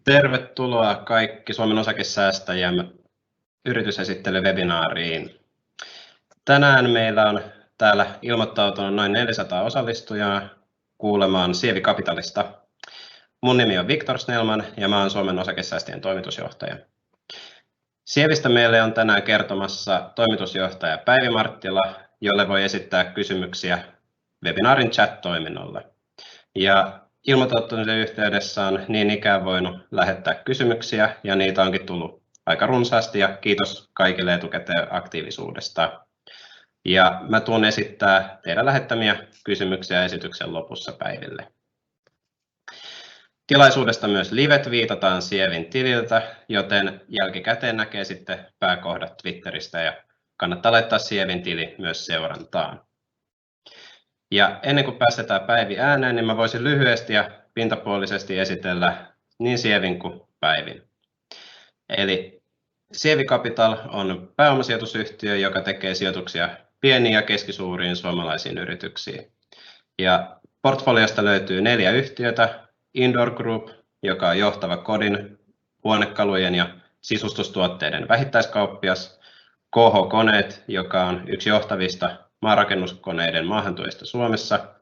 Tervetuloa kaikki Suomen osakesäästäjien yritysesittelywebinaariin. Tänään meillä on täällä ilmoittautunut noin 400 osallistujaa kuulemaan Sievi Capitalista. Mun nimi on Viktor Snellman ja mä oon Suomen osakesäästäjien toimitusjohtaja. Sievistä meille on tänään kertomassa toimitusjohtaja Päivi Marttila, jolle voi esittää kysymyksiä webinaarin chat-toiminnolle. Ja ilmoittautumisen yhteydessä on niin ikään voinut lähettää kysymyksiä ja niitä onkin tullut aika runsaasti ja kiitos kaikille etukäteen aktiivisuudesta. Ja mä tuun esittää teidän lähettämiä kysymyksiä esityksen lopussa Päiville. Tilaisuudesta myös livet viitataan Sievin tililtä, joten jälkikäteen näkee sitten pääkohdat Twitteristä ja kannattaa laittaa Sievin tili myös seurantaan. Ja ennen kuin päästetään Päivi ääneen, niin mä voisin lyhyesti ja pintapuolisesti esitellä niin Sievin kuin Päivin. Eli Sievi Capital on pääomasijoitusyhtiö, joka tekee sijoituksia pieniin ja keskisuuriin suomalaisiin yrityksiin. Ja portfoliosta löytyy 4 yhtiötä. Indoor Group, joka on johtava kodin, huonekalujen ja sisustustuotteiden vähittäiskauppias. KH Koneet, joka on yksi johtavista maanrakennuskoneiden maahantuojista Suomessa.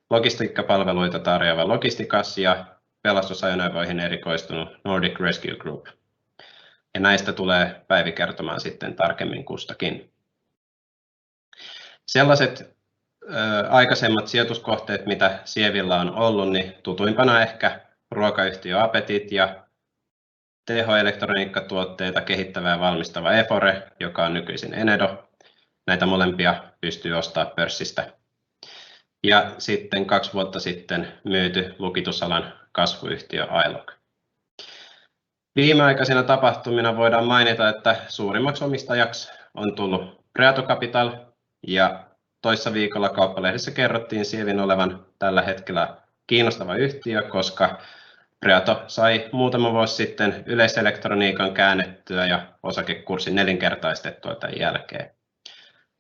Logistiikkapalveluita tarjoava Logistikas ja pelastusajoneuvoihin erikoistunut Nordic Rescue Group. Ja näistä tulee Päivi kertomaan sitten tarkemmin kustakin. Sellaiset aikaisemmat sijoituskohteet, mitä Sievillä on ollut, niin tutuimpana ehkä ruokayhtiö Apetit ja tehoelektroniikkatuotteita kehittävä ja valmistava Efore, joka on nykyisin Enedo. Näitä molempia pystyy ostamaan pörssistä. Ja sitten 2 vuotta sitten myyty lukitusalan kasvuyhtiö iLog. Viimeaikaisina tapahtumina voidaan mainita, että suurimmaksi omistajaksi on tullut Preato Capital ja toissa viikolla Kauppalehdessä kerrottiin Sievin olevan tällä hetkellä kiinnostava yhtiö, koska Preato sai muutama vuosi sitten yleiselektroniikan käännettyä ja osakekurssin 4-kertaistettua tämän jälkeen.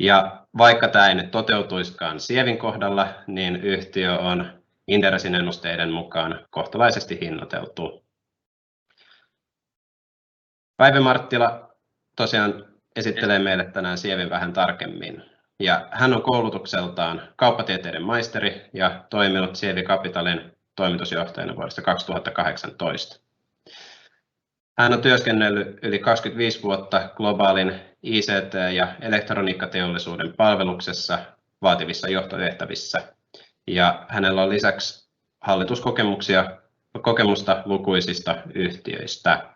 Ja vaikka tämä ei nyt toteutuiskaan Sievin kohdalla, niin yhtiö on Inderesin ennusteiden mukaan kohtalaisesti hinnoiteltu. Päivi Marttila tosiaan esittelee meille tänään Sievin vähän tarkemmin. Ja hän on koulutukseltaan kauppatieteiden maisteri ja toiminut Sievi Capitalin toimitusjohtajana vuodesta 2018. Hän on työskennellyt yli 25 vuotta globaalin ICT- ja elektroniikkateollisuuden palveluksessa vaativissa johtotehtävissä. Ja hänellä on lisäksi hallituskokemusta lukuisista yhtiöistä.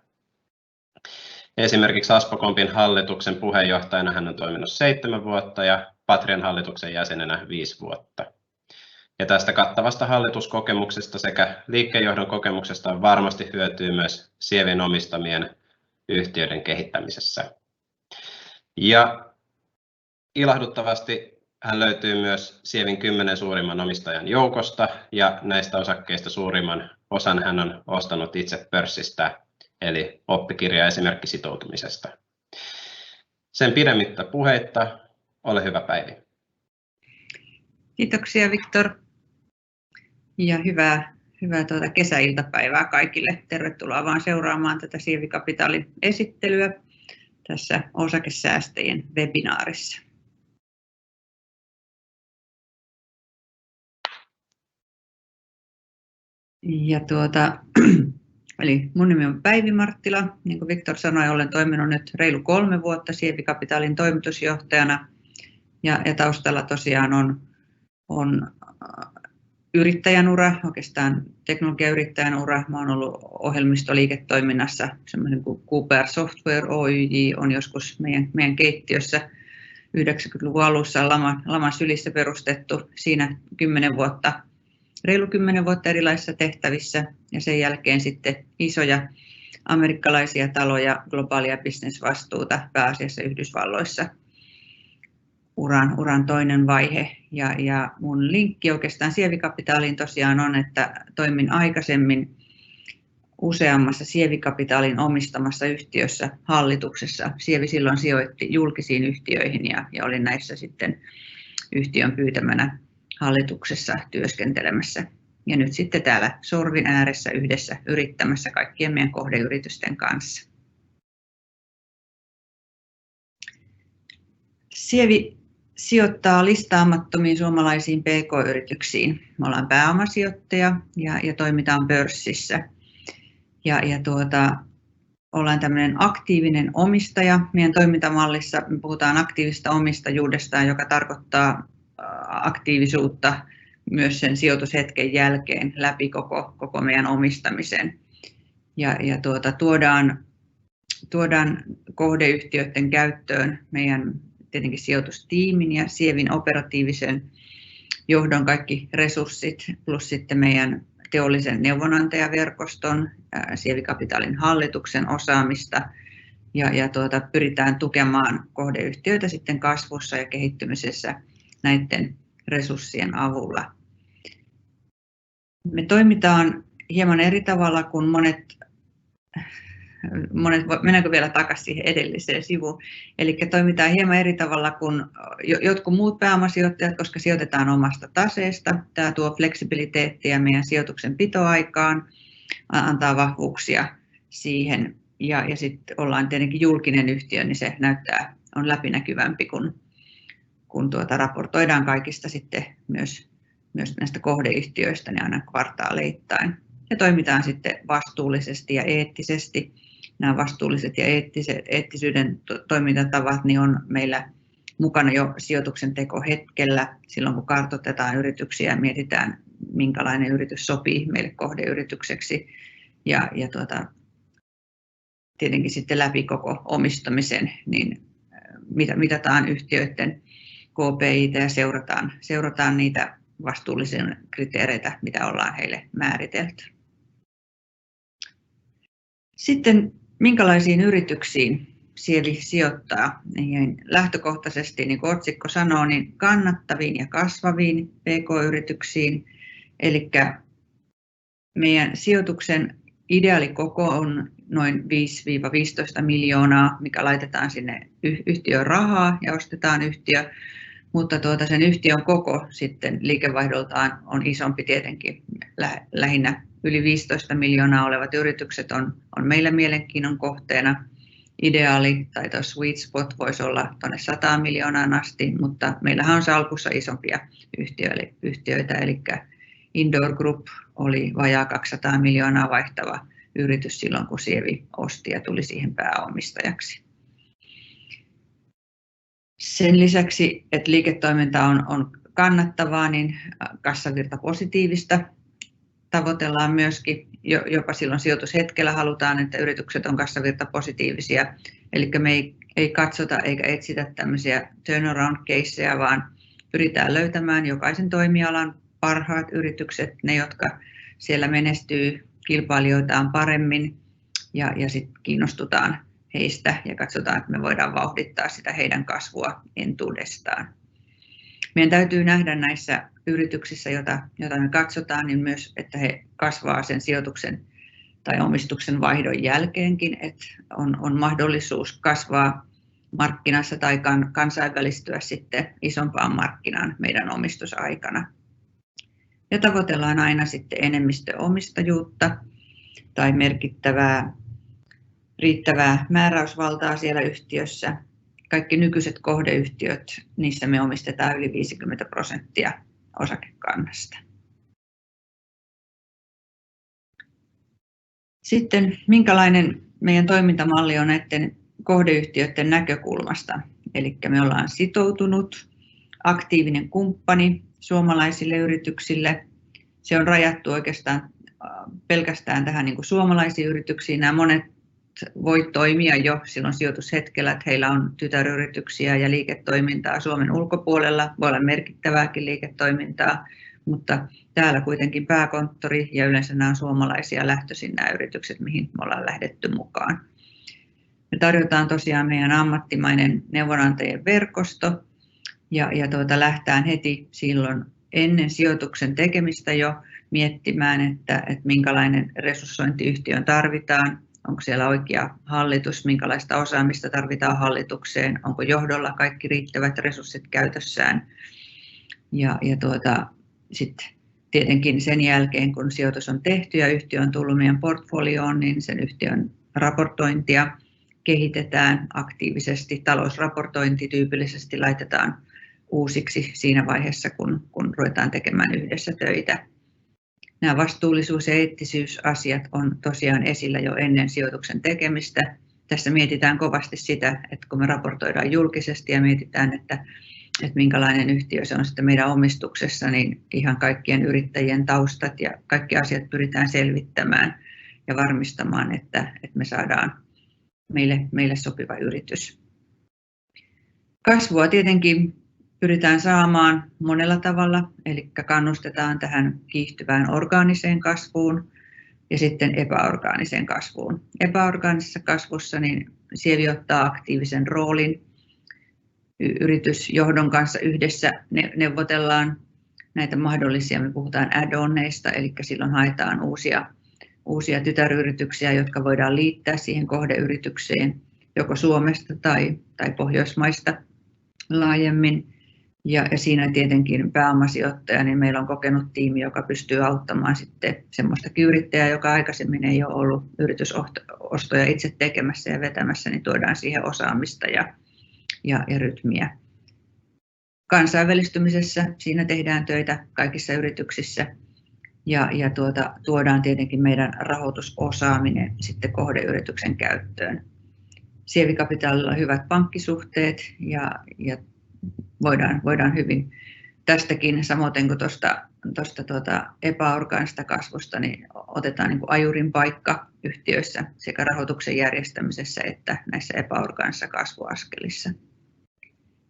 Esimerkiksi Aspo-Compin hallituksen puheenjohtajana hän on toiminut 7 vuotta ja Patrian hallituksen jäsenenä 5 vuotta. Ja tästä kattavasta hallituskokemuksesta sekä liikkeenjohdon kokemuksesta on varmasti hyötyä myös Sievin omistamien yhtiöiden kehittämisessä. Ja ilahduttavasti hän löytyy myös Sievin 10 suurimman omistajan joukosta ja näistä osakkeista suurimman osan hän on ostanut itse pörssistä, eli oppikirja esimerkki sitoutumisesta. Sen pidemmittä puheitta, ole hyvä Päivi. Kiitoksia Viktor ja hyvää kesäiltapäivää kaikille. Tervetuloa vaan seuraamaan tätä Sievi Capitalin esittelyä tässä osakesäästäjien webinaarissa. Ja eli mun nimi on Päivi Marttila. Niin kuin Viktor sanoi, olen toiminut nyt reilu 3 vuotta Sievi Capitalin toimitusjohtajana. Ja taustalla tosiaan on yrittäjän ura, oikeastaan teknologiayrittäjän ura. Mä olen ollut ohjelmistoliiketoiminnassa, semmoinen kuin QPR Software Oyj on joskus meidän keittiössä 90-luvun alussa laman sylissä perustettu. Siinä 10 vuotta, reilu 10 vuotta erilaisissa tehtävissä ja sen jälkeen sitten isoja amerikkalaisia taloja, globaalia bisnesvastuuta pääasiassa Yhdysvalloissa. Uran toinen vaihe ja mun linkki oikeastaan Sievi Capitaliin tosiaan on, että toimin aikaisemmin useammassa Sievi Capitalin omistamassa yhtiössä hallituksessa. Sievi silloin sijoitti julkisiin yhtiöihin ja olin näissä sitten yhtiön pyytämänä hallituksessa työskentelemässä. ja nyt sitten täällä sorvin ääressä yhdessä yrittämässä kaikkien meidän kohdeyritysten kanssa. Sievi sijoittaa listaamattomiin suomalaisiin PK-yrityksiin. Me ollaan pääomasijoittaja ja toimitaan pörssissä. Ollaan tämmöinen aktiivinen omistaja. Meidän toimintamallissa me puhutaan aktiivisesta omistajuudesta, joka tarkoittaa aktiivisuutta myös sen sijoitushetken jälkeen läpi koko meidän omistamisen. Tuodaan kohdeyhtiöiden käyttöön meidän tietenkin sijoitustiimin ja Sievin operatiivisen johdon kaikki resurssit plus sitten meidän teollisen neuvonantajaverkoston, Sievi-Kapitalin hallituksen osaamista ja pyritään tukemaan kohdeyhtiöitä sitten kasvussa ja kehittymisessä näiden resurssien avulla. Me toimitaan hieman eri tavalla kuin monet, mennäänkö vielä takaisin siihen edelliseen sivuun, eli toimitaan hieman eri tavalla kuin jotkut muut pääomasijoittajat, koska sijoitetaan omasta taseesta. Tämä tuo fleksibiliteettiä meidän sijoituksen pitoaikaan, antaa vahvuuksia siihen ja sitten ollaan tietenkin julkinen yhtiö, niin se on läpinäkyvämpi, kun raportoidaan kaikista sitten myös näistä kohdeyhtiöistä niin aina kvartaaleittain. Ja toimitaan sitten vastuullisesti ja eettisesti. Nämä vastuulliset ja eettisyyden toimintatavat niin on meillä mukana jo sijoituksen tekohetkellä, silloin kun kartoitetaan yrityksiä ja mietitään, minkälainen yritys sopii meille kohdeyritykseksi. Ja tietenkin sitten läpi koko omistamisen niin mitataan yhtiöiden KPI:tä ja seurataan niitä vastuullisia kriteereitä, mitä ollaan heille määritelty. Sitten minkälaisiin yrityksiin Sievi sijoittaa? Niin lähtökohtaisesti, niin kuin otsikko sanoo, niin kannattaviin ja kasvaviin PK-yrityksiin. Eli meidän sijoituksen ideaalikoko on noin 5-15 miljoonaa, mikä laitetaan sinne yhtiön rahaa ja ostetaan yhtiö. Mutta sen yhtiön koko sitten liikevaihdoltaan on isompi tietenkin. Lähinnä yli 15 miljoonaa olevat yritykset on meillä mielenkiinnon kohteena. Ideaali tai tuo sweet spot voisi olla tuonne 100 miljoonaan asti, mutta meillähän on salkussa isompia yhtiöitä, eli Indoor Group oli vajaa 200 miljoonaa vaihtava yritys silloin, kun Sievi osti ja tuli siihen pääomistajaksi. Sen lisäksi, että liiketoiminta on kannattavaa, niin kassavirta positiivista tavoitellaan myöskin. Jopa silloin sijoitushetkellä halutaan, että yritykset on kassavirta positiivisia. Eli me ei katsota eikä etsitä tämmöisiä turnaround-caseja, vaan pyritään löytämään jokaisen toimialan parhaat yritykset, ne jotka siellä menestyy kilpailijoitaan paremmin ja sitten kiinnostutaan heistä ja katsotaan, että me voidaan vauhdittaa sitä heidän kasvua entuudestaan. Meidän täytyy nähdä näissä yrityksissä, joita me katsotaan, niin myös, että he kasvaa sen sijoituksen tai omistuksen vaihdon jälkeenkin, että on mahdollisuus kasvaa markkinassa tai kansainvälistyä sitten isompaan markkinaan meidän omistusaikana. Ja tavoitellaan aina sitten enemmistöomistajuutta tai merkittävää riittävää määräysvaltaa siellä yhtiössä. Kaikki nykyiset kohdeyhtiöt, niissä me omistetaan yli 50% osakekannasta. Sitten minkälainen meidän toimintamalli on näiden kohdeyhtiöiden näkökulmasta. Eli me ollaan sitoutunut, aktiivinen kumppani suomalaisille yrityksille. Se on rajattu oikeastaan pelkästään tähän niin kuin suomalaisiin yrityksiin. Nämä monet voi toimia jo silloin sijoitushetkellä, että heillä on tytäryrityksiä ja liiketoimintaa Suomen ulkopuolella, voi olla merkittävääkin liiketoimintaa, mutta täällä kuitenkin pääkonttori ja yleensä nämä on suomalaisia lähtöisin nämä yritykset, mihin me ollaan lähdetty mukaan. Me tarjotaan tosiaan meidän ammattimainen neuvonantajien verkosto ja lähtään heti silloin ennen sijoituksen tekemistä jo miettimään, että minkälainen resurssointiyhtiön tarvitaan. Onko siellä oikea hallitus, minkälaista osaamista tarvitaan hallitukseen, onko johdolla kaikki riittävät resurssit käytössään. Sitten tietenkin sen jälkeen, kun sijoitus on tehty ja yhtiö on tullut meidän portfolioon, niin sen yhtiön raportointia kehitetään aktiivisesti. Talousraportointi tyypillisesti laitetaan uusiksi siinä vaiheessa, kun ruvetaan tekemään yhdessä töitä. Nämä vastuullisuus- ja eettisyysasiat on tosiaan esillä jo ennen sijoituksen tekemistä. Tässä mietitään kovasti sitä, että kun me raportoidaan julkisesti ja mietitään, että minkälainen yhtiö se on sitten meidän omistuksessa, niin ihan kaikkien yrittäjien taustat ja kaikki asiat pyritään selvittämään ja varmistamaan, että me saadaan meille sopiva yritys. Kasvua tietenkin pyritään saamaan monella tavalla, eli kannustetaan tähän kiihtyvään orgaaniseen kasvuun ja sitten epäorgaaniseen kasvuun. Epäorgaanisessa kasvussa niin Sievi ottaa aktiivisen roolin. Yritysjohdon kanssa yhdessä neuvotellaan näitä mahdollisia, me puhutaan add-oneista, eli silloin haetaan uusia tytäryrityksiä, jotka voidaan liittää siihen kohdeyritykseen joko Suomesta tai Pohjoismaista laajemmin. Ja siinä tietenkin pääomasijoittaja, niin meillä on kokenut tiimi, joka pystyy auttamaan sitten semmoistakin yrittäjää, joka aikaisemmin ei ole ollut yritysostoja itse tekemässä ja vetämässä, niin tuodaan siihen osaamista ja rytmiä. Kansainvälistymisessä siinä tehdään töitä kaikissa yrityksissä ja tuodaan tietenkin meidän rahoitusosaaminen sitten kohdeyrityksen käyttöön. Sievi Capitalilla on hyvät pankkisuhteet ja voidaan hyvin tästäkin, samoin kuin tuosta epäorgaanisesta kasvusta, niin otetaan niin kuin ajurin paikka yhtiöissä sekä rahoituksen järjestämisessä että näissä epäorgaanisissa kasvuaskelissa.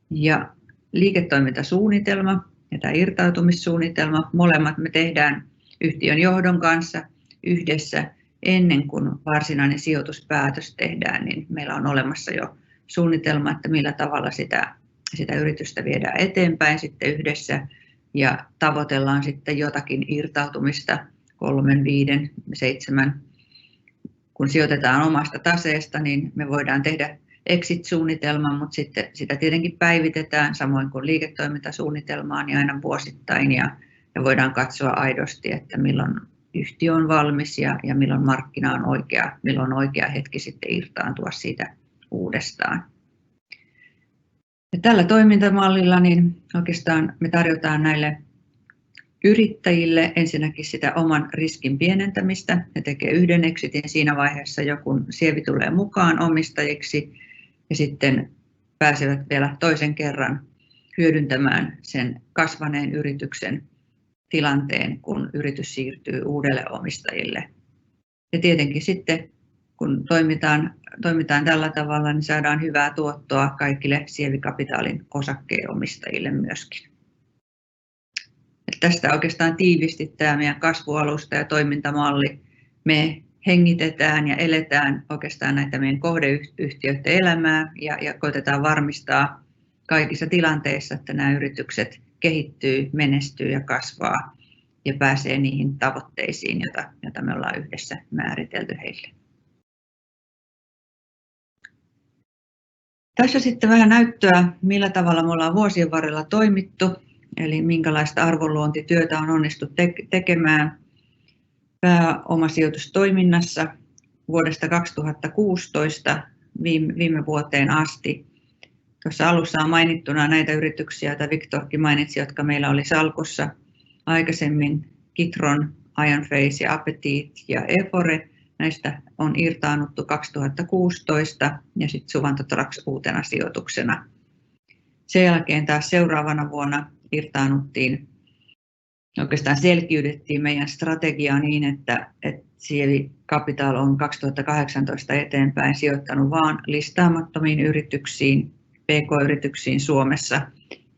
Ja liiketoimintasuunnitelma ja tämä irtautumissuunnitelma, molemmat me tehdään yhtiön johdon kanssa yhdessä ennen kuin varsinainen sijoituspäätös tehdään, niin meillä on olemassa jo suunnitelma, että millä tavalla sitä yritystä viedään eteenpäin sitten yhdessä ja tavoitellaan sitten jotakin irtautumista 3, 5, 7. Kun sijoitetaan omasta taseesta, niin me voidaan tehdä exit-suunnitelman, mutta sitten sitä tietenkin päivitetään samoin kuin liiketoimintasuunnitelmaa niin aina vuosittain ja voidaan katsoa aidosti, että milloin yhtiö on valmis ja milloin markkina on oikea, milloin on oikea hetki sitten irtaantua siitä uudestaan. Ja tällä toimintamallilla niin oikeastaan me tarjotaan näille yrittäjille ensinnäkin sitä oman riskin pienentämistä. Ne tekee yhden exitin siinä vaiheessa, kun Sievi tulee mukaan omistajiksi ja sitten pääsevät vielä toisen kerran hyödyntämään sen kasvaneen yrityksen tilanteen, kun yritys siirtyy uudelle omistajille. Ja tietenkin sitten kun toimitaan tällä tavalla, niin saadaan hyvää tuottoa kaikille Sievi Capitalin osakkeenomistajille myöskin. Et tästä oikeastaan tiivisti tämä meidän kasvualusta ja toimintamalli. Me hengitetään ja eletään oikeastaan näitä meidän kohdeyhtiöiden elämää ja koitetaan varmistaa kaikissa tilanteissa, että nämä yritykset kehittyy, menestyy ja kasvaa ja pääsee niihin tavoitteisiin, joita me ollaan yhdessä määritelty heille. Tässä sitten vähän näyttöä, millä tavalla me ollaan vuosien varrella toimittu, eli minkälaista arvonluontityötä on onnistuttu tekemään pääomasijoitustoiminnassa vuodesta 2016 viime vuoteen asti. Tuossa alussa on mainittuna näitä yrityksiä, joita Victorkin mainitsi, jotka meillä oli salkussa aikaisemmin, Kitron, Ionphase ja Appetit ja Efore. Näistä on irtaannuttu 2016 ja sitten Suvantotrax uutena sijoituksena. Sen jälkeen taas seuraavana vuonna irtaannuttiin, oikeastaan selkiytettiin meidän strategiaa niin, että Sievi Capital on 2018 eteenpäin sijoittanut vain listaamattomiin yrityksiin, PK-yrityksiin Suomessa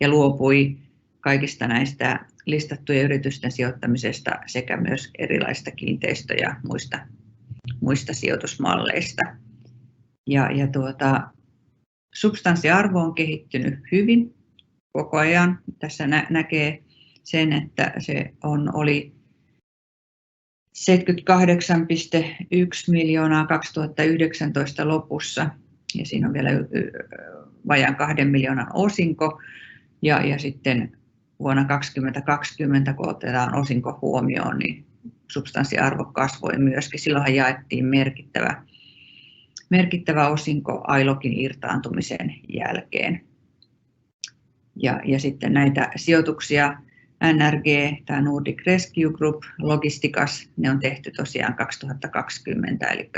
ja luopui kaikista näistä listattujen yritysten sijoittamisesta sekä myös erilaisista kiinteistö- ja muista sijoitusmalleista. Substanssiarvo on kehittynyt hyvin koko ajan. Tässä näkee sen, että se oli 78,1 miljoonaa 2019 lopussa ja siinä on vielä vajaan 2 miljoonan osinko ja sitten vuonna 2020, kun otetaan osinko huomioon, niin substanssiarvo kasvoi myöskin. Silloinhan jaettiin merkittävä osinko Ailokin irtaantumisen jälkeen. Ja sitten näitä sijoituksia NRG, tämä Nordic Rescue Group, Logistikas, ne on tehty tosiaan 2020, eli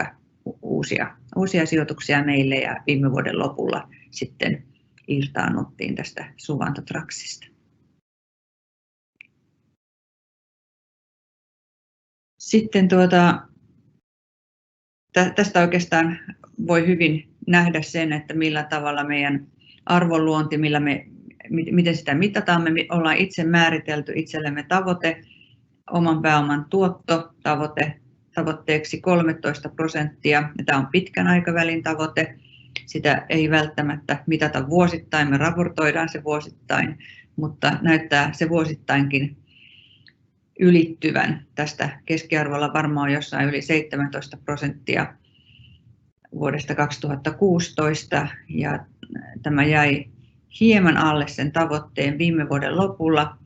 uusia sijoituksia meille, ja viime vuoden lopulla sitten irtaannuttiin tästä Suvanto-Traksista. Sitten tästä oikeastaan voi hyvin nähdä sen, että millä tavalla meidän arvonluonti, miten sitä mitataan. Me ollaan itse määritelty itsellemme tavoite, oman pääoman tavoitteeksi 13%. Ja tämä on pitkän aikavälin tavoite. Sitä ei välttämättä mitata vuosittain, me raportoidaan se vuosittain, mutta näyttää se vuosittainkin ylittyvän. Tästä keskiarvolla varmaan jossain yli 17% vuodesta 2016, ja tämä jäi hieman alle sen tavoitteen viime vuoden lopulla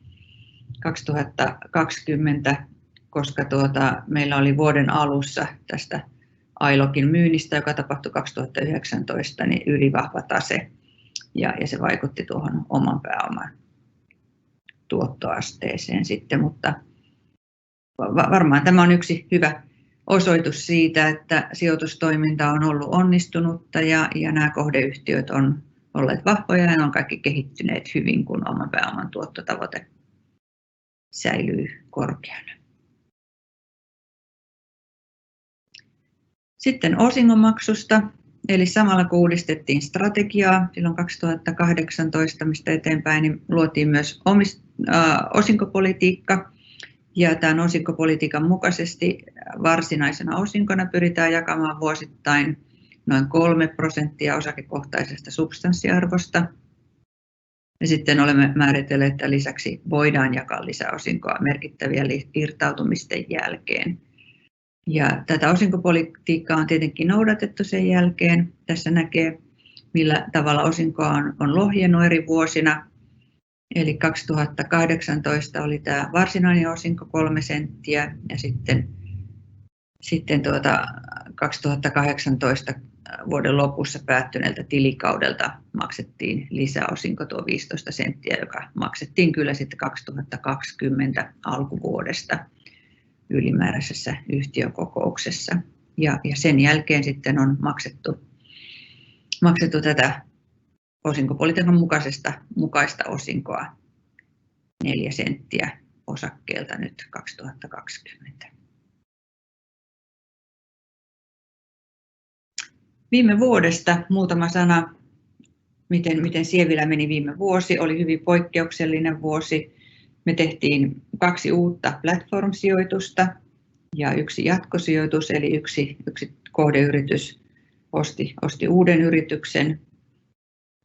2020, koska meillä oli vuoden alussa tästä Ailokin myynnistä, joka tapahtui 2019, niin ylivahva tase, ja se vaikutti tuohon oman pääoman tuottoasteeseen sitten, mutta varmaan tämä on yksi hyvä osoitus siitä, että sijoitustoiminta on ollut onnistunutta ja nämä kohdeyhtiöt on olleet vahvoja ja ne on kaikki kehittyneet hyvin, kun oman pääoman tuottotavoite säilyy korkeana. Sitten osingonmaksusta, eli samalla kun uudistettiin strategiaa silloin 2018, mistä eteenpäin, niin luotiin myös osinkopolitiikka. Ja tämän osinkopolitiikan mukaisesti varsinaisena osinkona pyritään jakamaan vuosittain noin 3% osakekohtaisesta substanssiarvosta. Ja sitten olemme määritelleet, että lisäksi voidaan jakaa lisäosinkoa merkittäviä irtautumisten jälkeen. Ja tätä osinkopolitiikkaa on tietenkin noudatettu sen jälkeen. Tässä näkee, millä tavalla osinkoa on lohjennut eri vuosina. Eli 2018 oli tämä varsinainen osinko 3 senttiä, ja sitten 2018 vuoden lopussa päättyneeltä tilikaudelta maksettiin lisäosinko tuo 15 senttiä, joka maksettiin kyllä sitten 2020 alkuvuodesta ylimääräisessä yhtiökokouksessa. Ja sen jälkeen sitten on maksettu tätä osinkopolitiikan mukaista osinkoa 4 senttiä osakkeelta nyt 2020. Viime vuodesta muutama sana, miten Sievilä meni viime vuosi. Oli hyvin poikkeuksellinen vuosi. Me tehtiin 2 uutta platform-sijoitusta ja 1 jatkosijoitus, eli yksi kohdeyritys osti uuden yrityksen.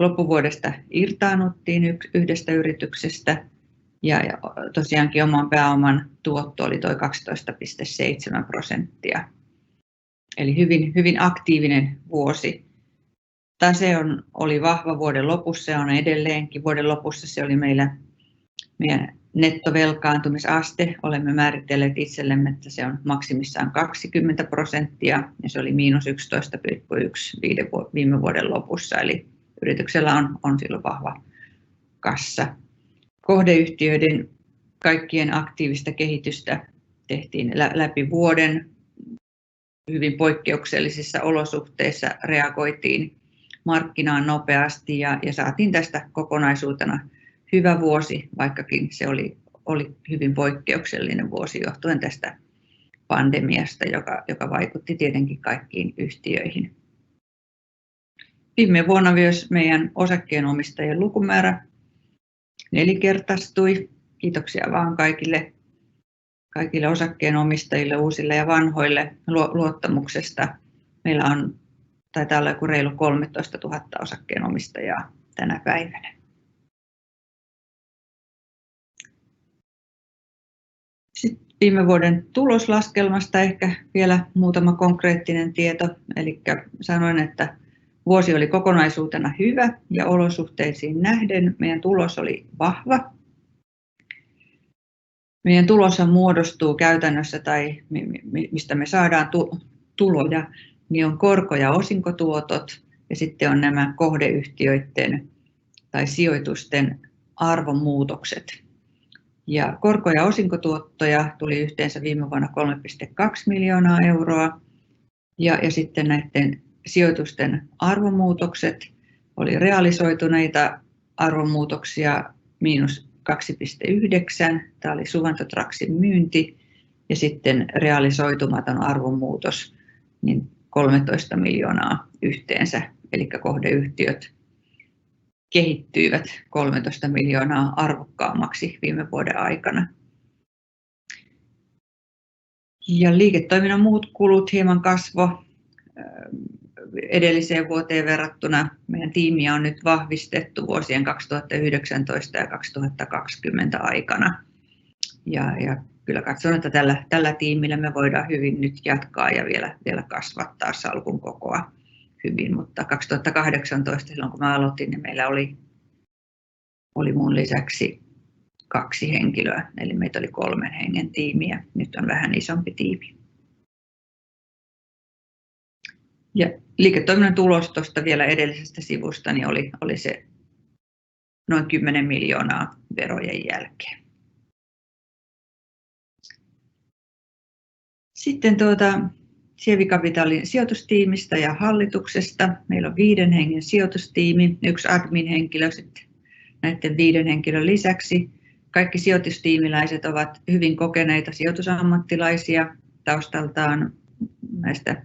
Loppuvuodesta irtaannuttiin yhdestä yrityksestä ja tosiaankin oman pääoman tuotto oli tuo 12,7%. Eli hyvin aktiivinen vuosi. Tase oli vahva vuoden lopussa ja on edelleenkin. Vuoden lopussa se oli meidän nettovelkaantumisaste. Olemme määritelleet itsellemme, että se on maksimissaan 20% ja se oli -11,1 viime vuoden lopussa. Eli yrityksellä on silloin vahva kassa. Kohdeyhtiöiden kaikkien aktiivista kehitystä tehtiin läpi vuoden. Hyvin poikkeuksellisissa olosuhteissa reagoitiin markkinaan nopeasti ja saatiin tästä kokonaisuutena hyvä vuosi, vaikkakin se oli hyvin poikkeuksellinen vuosi johtuen tästä pandemiasta, joka vaikutti tietenkin kaikkiin yhtiöihin. Viime vuonna myös meidän osakkeenomistajien lukumäärä 4-kertaistui. Kiitoksia vaan kaikille osakkeenomistajille, uusille ja vanhoille luottamuksesta. Meillä taitaa olla joku reilu 13 000 osakkeenomistajaa tänä päivänä. Sitten viime vuoden tuloslaskelmasta ehkä vielä muutama konkreettinen tieto. Eli sanoin, että vuosi oli kokonaisuutena hyvä ja olosuhteisiin nähden meidän tulos oli vahva. meidän tuloshan muodostuu käytännössä, tai mistä me saadaan tuloja, niin on korko- ja osinkotuotot, ja sitten on nämä kohdeyhtiöiden tai sijoitusten arvonmuutokset. Ja korko- ja osinkotuottoja tuli yhteensä viime vuonna 3,2 miljoonaa euroa, ja sitten näiden sijoitusten arvonmuutokset oli realisoituneita arvonmuutoksia miinus 2,9, tämä oli Suvanto-Traxin myynti, ja sitten realisoitumaton arvonmuutos niin 13 miljoonaa yhteensä, eli kohdeyhtiöt kehittyivät 13 miljoonaa arvokkaammaksi viime vuoden aikana. Ja liiketoiminnan muut kulut hieman kasvo edelliseen vuoteen verrattuna. Meidän tiimiä on nyt vahvistettu vuosien 2019 ja 2020 aikana. Ja kyllä katson, että tällä tiimillä me voidaan hyvin nyt jatkaa ja vielä kasvattaa salkun kokoa hyvin. Mutta 2018, silloin kun mä aloitin, niin meillä oli mun lisäksi 2 henkilöä, eli meitä oli 3 hengen tiimi ja nyt on vähän isompi tiimi. Ja liiketoiminnan tulos tuosta vielä edellisestä sivusta niin oli se noin 10 miljoonaa verojen jälkeen. Sitten Sievi Capitalin sijoitustiimistä ja hallituksesta. Meillä on 5 hengen sijoitustiimi, 1 admin-henkilö sitten näiden 5 henkilön lisäksi. Kaikki sijoitustiimiläiset ovat hyvin kokeneita sijoitusammattilaisia taustaltaan näistä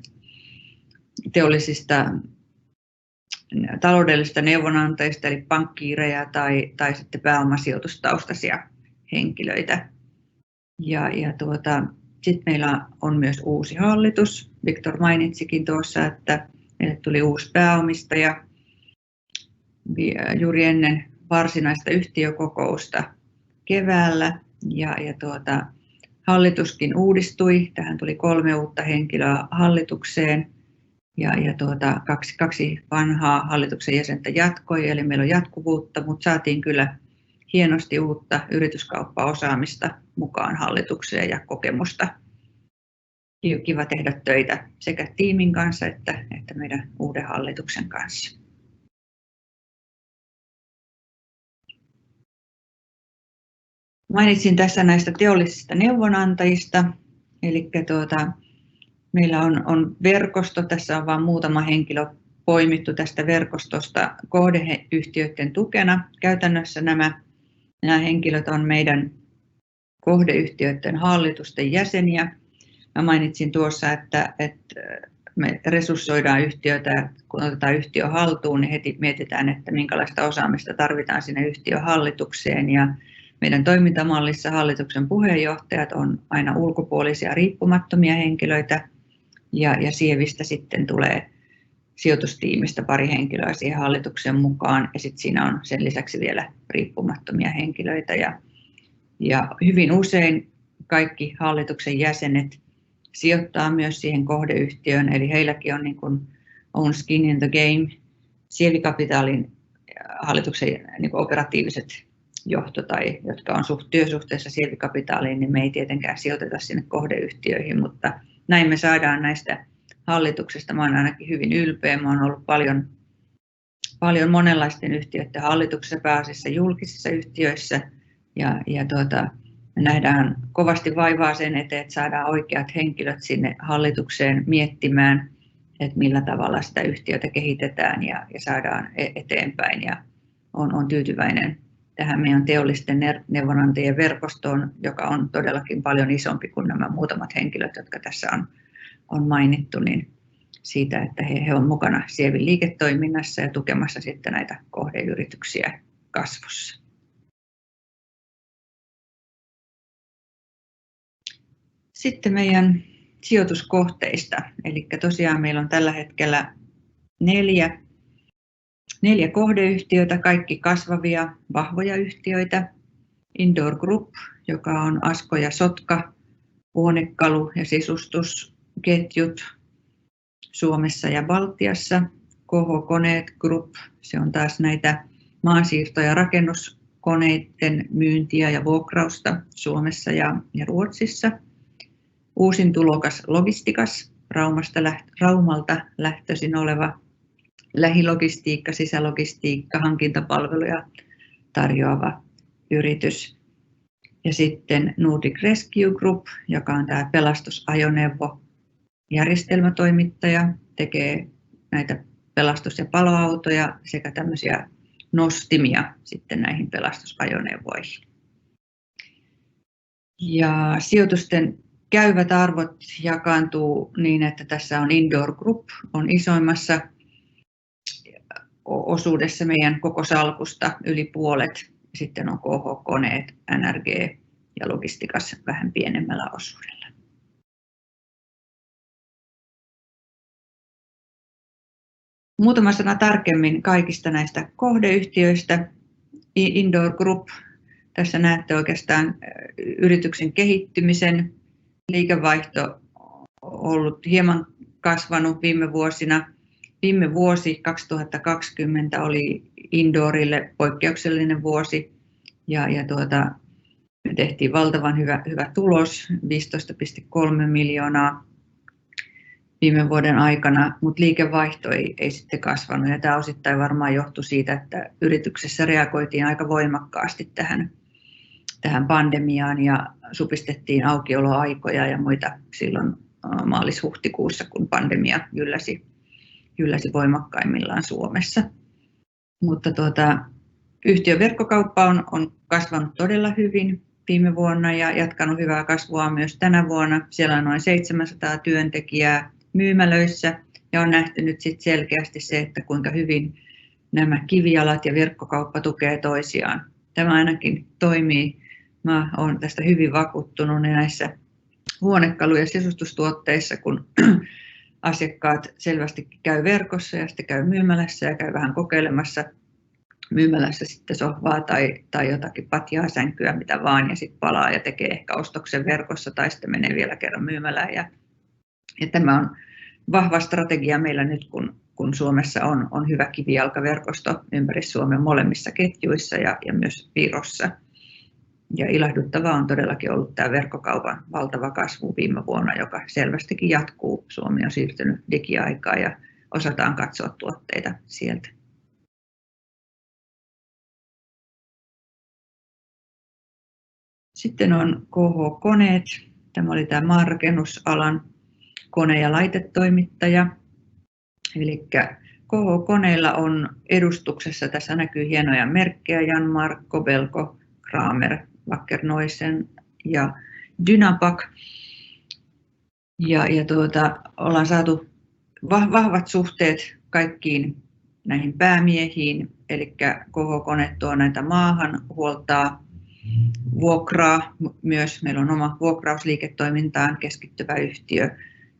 teollisista taloudellisista neuvonantajista, eli pankkiireja tai sitten pääomasijoitustaustaisia henkilöitä. Sitten meillä on myös uusi hallitus. Viktor mainitsikin tuossa, että meille tuli uusi pääomistaja juuri ennen varsinaista yhtiökokousta keväällä. Hallituskin uudistui. Tähän tuli 3 uutta henkilöä hallitukseen. Kaksi vanhaa hallituksen jäsentä jatkoi, eli meillä on jatkuvuutta, mutta saatiin kyllä hienosti uutta yrityskauppaosaamista mukaan hallitukseen ja kokemusta. Kiva tehdä töitä sekä tiimin kanssa että meidän uuden hallituksen kanssa. Mainitsin tässä näistä teollisista neuvonantajista, eli meillä on verkosto, tässä on vain muutama henkilö poimittu tästä verkostosta kohdeyhtiöiden tukena. Käytännössä nämä henkilöt on meidän kohdeyhtiöiden hallitusten jäseniä. Mä mainitsin tuossa, että me resurssoidaan yhtiötä, kun otetaan yhtiö haltuun, niin heti mietitään, että minkälaista osaamista tarvitaan sinne yhtiön hallitukseen. Ja meidän toimintamallissa hallituksen puheenjohtajat on aina ulkopuolisia riippumattomia henkilöitä ja Sievistä sitten tulee sijoitustiimistä 2 henkilöä siihen hallituksen mukaan ja sitten siinä on sen lisäksi vielä riippumattomia henkilöitä ja hyvin usein kaikki hallituksen jäsenet sijoittaa myös siihen kohdeyhtiöön, eli heilläkin on niin kuin own skin in the game. Sievi Capitalin hallituksen niin kuin operatiiviset johto tai jotka on työsuhteessa Sievi Capitaliin, niin me ei tietenkään sijoiteta sinne kohdeyhtiöihin, mutta näin me saadaan näistä hallituksesta. Mä olen ainakin hyvin ylpeä. Mä olen ollut paljon monenlaisten yhtiöiden hallituksessa, pääasiassa julkisissa yhtiöissä me nähdään kovasti vaivaa sen eteen, että saadaan oikeat henkilöt sinne hallitukseen miettimään, että millä tavalla sitä yhtiötä kehitetään ja saadaan eteenpäin. Ja on tyytyväinen tähän meidän teollisten neuvonantajien verkostoon, joka on todellakin paljon isompi kuin nämä muutamat henkilöt, jotka tässä on mainittu, niin siitä, että he on mukana Sievin liiketoiminnassa ja tukemassa sitten näitä kohdeyrityksiä kasvussa. Sitten meidän sijoituskohteista. Eli tosiaan meillä on tällä hetkellä 4 kohdeyhtiötä, kaikki kasvavia, vahvoja yhtiöitä. Indoor Group, joka on Asko ja Sotka, huonekalu- ja sisustusketjut Suomessa ja Baltiassa. KH Koneet Group, se on taas näitä maansiirto- ja koneiden myyntiä ja vuokrausta Suomessa ja Ruotsissa. Uusin tulokas Logistikas, Raumalta lähtöisin oleva lähilogistiikka, sisälogistiikka, hankintapalveluja tarjoava yritys. Ja sitten Nordic Rescue Group, joka on tämä pelastusajoneuvojärjestelmätoimittaja, tekee näitä pelastus- ja paloautoja sekä tämmöisiä nostimia sitten näihin pelastusajoneuvoihin. Ja sijoitusten käyvät arvot jakaantuu niin, että tässä on Indoor Group, on isoimmassa osuudessa meidän koko salkusta yli puolet. Sitten on KH-koneet, NRG ja Logistikas vähän pienemmällä osuudella. Muutama sana tarkemmin kaikista näistä kohdeyhtiöistä. Indoor Group, tässä näette oikeastaan yrityksen kehittymisen. Liikevaihto on ollut hieman kasvanut viime vuosina. Viime vuosi 2020 oli Indoorille poikkeuksellinen vuosi ja me tehtiin valtavan hyvä tulos, 15,3 miljoonaa viime vuoden aikana, mutta liikevaihto ei sitten kasvanut ja tämä osittain varmaan johtui siitä, että yrityksessä reagoitiin aika voimakkaasti tähän pandemiaan ja supistettiin aukioloaikoja ja muita silloin maalis-huhtikuussa, kun pandemia jylläsi voimakkaimmillaan Suomessa. Mutta yhtiön verkkokauppa on kasvanut todella hyvin viime vuonna ja jatkanut hyvää kasvua myös tänä vuonna. Siellä on noin 700 työntekijää myymälöissä ja on nähty nyt sit selkeästi se, että kuinka hyvin nämä kivijalat ja verkkokauppa tukee toisiaan. Tämä ainakin toimii. Mä olen tästä hyvin vakuuttunut näissä huonekalu- ja sisustustuotteissa, kun asiakkaat selvästi käy verkossa ja sitten käy myymälässä ja käy vähän kokeilemassa myymälässä sitten sohvaa tai jotakin patjaa, sänkyä, mitä vaan, ja sitten palaa ja tekee ehkä ostoksen verkossa tai sitten menee vielä kerran myymälään. Ja tämä on vahva strategia meillä nyt, kun Suomessa on hyvä kivijalkaverkosto ympäri Suomen molemmissa ketjuissa ja myös Virossa. Ja ilahduttavaa on todellakin ollut tämä verkkokaupan valtava kasvu viime vuonna, joka selvästikin jatkuu. Suomi on siirtynyt digiaikaan ja osataan katsoa tuotteita sieltä. Sitten on KH-koneet. Tämä oli tämä maanrakennusalan kone- ja laitetoimittaja. Eli KH-koneilla on edustuksessa, tässä näkyy hienoja merkkejä, Janmark, Kobelco, Kramer, Wacker Neuson ja Dynapac. Ja ollaan saatu vahvat suhteet kaikkiin näihin päämiehiin, eli KH-kone tuo näitä maahan, huoltaa, vuokraa myös. Meillä on oma vuokrausliiketoimintaan keskittyvä yhtiö.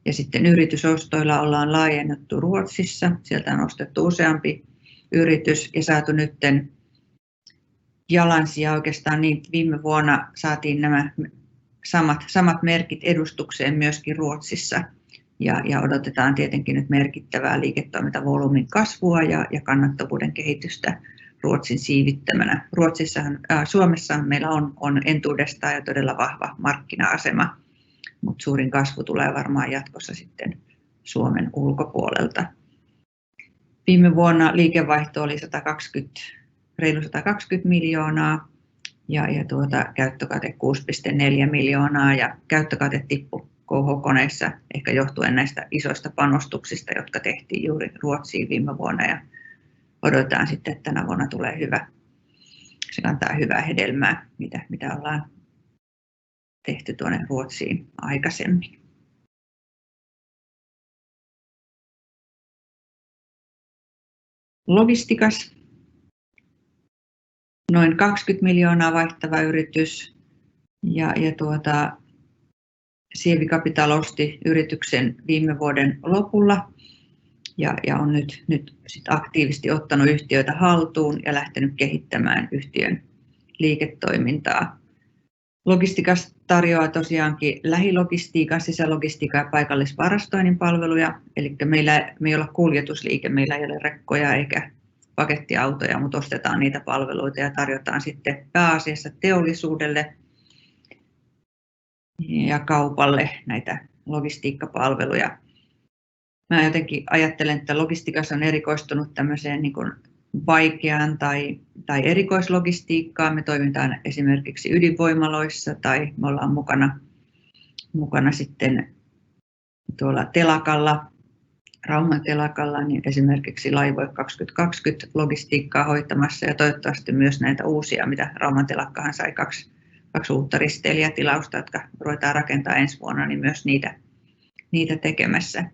Ja sitten yritysostoilla ollaan laajennettu Ruotsissa. Sieltä on ostettu useampi yritys ja saatu nytten jalansija oikeastaan niin, viime vuonna saatiin nämä samat merkit edustukseen myöskin Ruotsissa. Ja odotetaan tietenkin nyt merkittävää liiketoimintavolyymin kasvua ja kannattavuuden kehitystä Ruotsin siivittämänä. Suomessa meillä on entuudestaan ja todella vahva markkina-asema, mutta suurin kasvu tulee varmaan jatkossa sitten Suomen ulkopuolelta. Viime vuonna liikevaihto oli reilu 120 miljoonaa ja käyttökate 6,4 miljoonaa ja käyttökate tippui KH-koneissa ehkä johtuen näistä isoista panostuksista, jotka tehtiin juuri Ruotsiin viime vuonna ja odotetaan sitten, että tänä vuonna tulee hyvä. Se kantaa hyvää hedelmää, mitä ollaan tehty tuonne Ruotsiin aikaisemmin. Logistikas. Noin 20 miljoonaa vaihtava yritys ja Sievi Capital osti yrityksen viime vuoden lopulla ja on nyt sit aktiivisesti ottanut yhtiöitä haltuun ja lähtenyt kehittämään yhtiön liiketoimintaa. Logistikas tarjoaa tosiaankin lähilogistiikan, sisälogistiikan ja paikallisvarastoinnin palveluja. Eli me ei olla kuljetusliike, meillä ei ole rekkoja pakettiautoja, mutta ostetaan niitä palveluita ja tarjotaan sitten pääasiassa teollisuudelle ja kaupalle näitä logistiikkapalveluja. Mä jotenkin ajattelen, että logistiikassa on erikoistunut tämmöiseen niin kuin vaikeaan tai erikoislogistiikkaan. Me toimitaan esimerkiksi ydinvoimaloissa tai me ollaan mukana sitten tuolla telakalla, Rauman telakalla, niin esimerkiksi Laivue 2020 logistiikkaa hoitamassa ja toivottavasti myös näitä uusia, mitä Rauman telakkahan sai kaksi uutta risteilijätilausta, jotka ruvetaan rakentaa ensi vuonna, niin myös niitä tekemässä.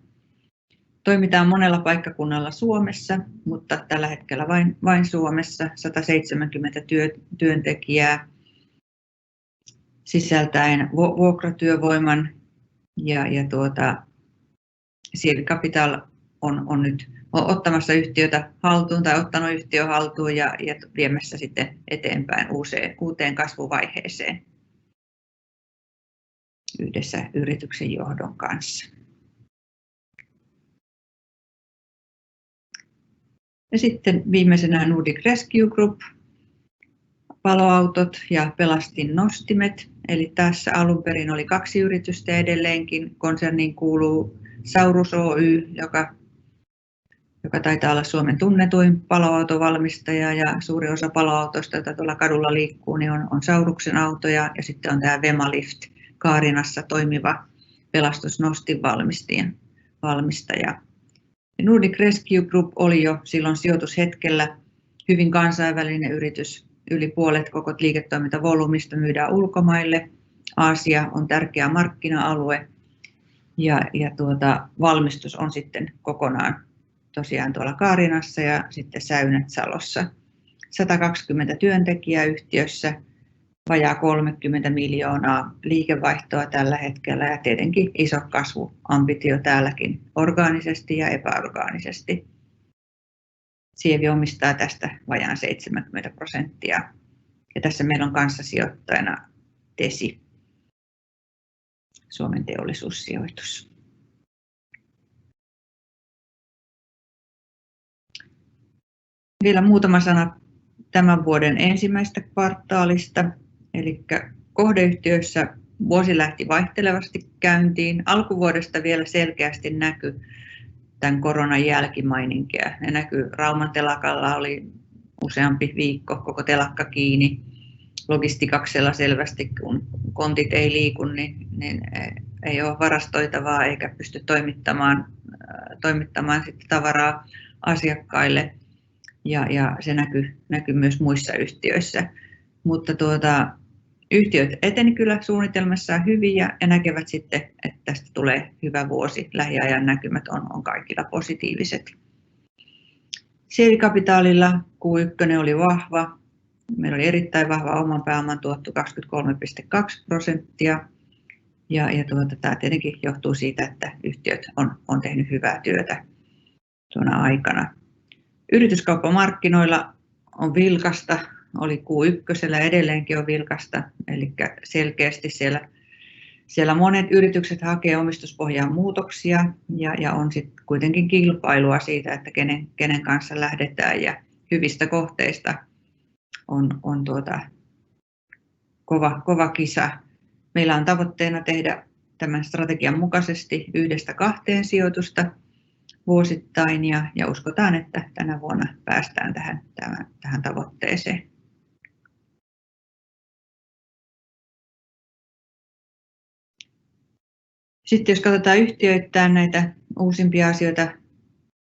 Toimitaan monella paikkakunnalla Suomessa, mutta tällä hetkellä vain Suomessa 170 työntekijää sisältäen vuokratyövoiman ja Sievi Capital on nyt ottamassa yhtiötä haltuun tai ottanut yhtiön haltuun ja viemässä sitten eteenpäin uuteen kasvuvaiheeseen yhdessä yrityksen johdon kanssa. Ja sitten viimeisenä Nordic Rescue Group, paloautot ja Pelastin nostimet. Eli tässä alun perin oli 2 yritystä ja edelleenkin konserniin kuuluu Saurus Oy, joka taitaa olla Suomen tunnetuin paloautovalmistaja ja suuri osa paloautoista, joita tuolla kadulla liikkuu, niin on Sauruksen autoja ja sitten on tämä Vemalift Kaarinassa toimiva pelastusnostin valmistaja. Nordic Rescue Group oli jo silloin sijoitushetkellä hyvin kansainvälinen yritys. Yli puolet koko liiketoimintavolyymista myydään ulkomaille. Aasia on tärkeä markkina-alue ja valmistus on sitten kokonaan tosiaan tuolla Kaarinassa ja sitten Säynät-Salossa. 120 työntekijää yhtiössä, vajaa 30 miljoonaa liikevaihtoa tällä hetkellä ja tietenkin iso kasvuambitio täälläkin orgaanisesti ja epäorgaanisesti. Sievi omistaa tästä vajaan 70%. Ja tässä meillä on kanssa sijoittajana Tesi, Suomen teollisuussijoitus. Vielä muutama sana tämän vuoden ensimmäistä kvartaalista. Eli kohdeyhtiöissä vuosi lähti vaihtelevasti käyntiin. Alkuvuodesta vielä selkeästi näkyi tämän koronan jälkimaininkia. Ne näkyy Rauman telakalla, oli useampi viikko koko telakka kiinni. Logistikaksella selvästi, kun kontit ei liiku, niin ei ole varastoitavaa eikä pysty toimittamaan sitten tavaraa asiakkaille. Ja se näkyy myös muissa yhtiöissä. Mutta yhtiöt eteni kyllä suunnitelmassaan hyvin ja näkevät sitten, että tästä tulee hyvä vuosi. Lähiajan näkymät on kaikilla positiiviset. Sievi Capitalilla Q1 oli vahva. Meillä oli erittäin vahva oman pääoman tuotto 23,2%. Tämä tietenkin johtuu siitä, että yhtiöt on tehnyt hyvää työtä tuona aikana. Yrityskauppamarkkinoilla on vilkasta, oli Q1 edelleenkin on vilkasta, eli selkeästi siellä monet yritykset hakee omistuspohjaan muutoksia ja on sitten kuitenkin kilpailua siitä, että kenen kanssa lähdetään ja hyvistä kohteista on kova kisa. Meillä on tavoitteena tehdä tämän strategian mukaisesti 1-2 sijoitusta vuosittain ja uskotaan, että tänä vuonna päästään tähän tavoitteeseen. Sitten jos katsotaan yhtiöittäin näitä uusimpia asioita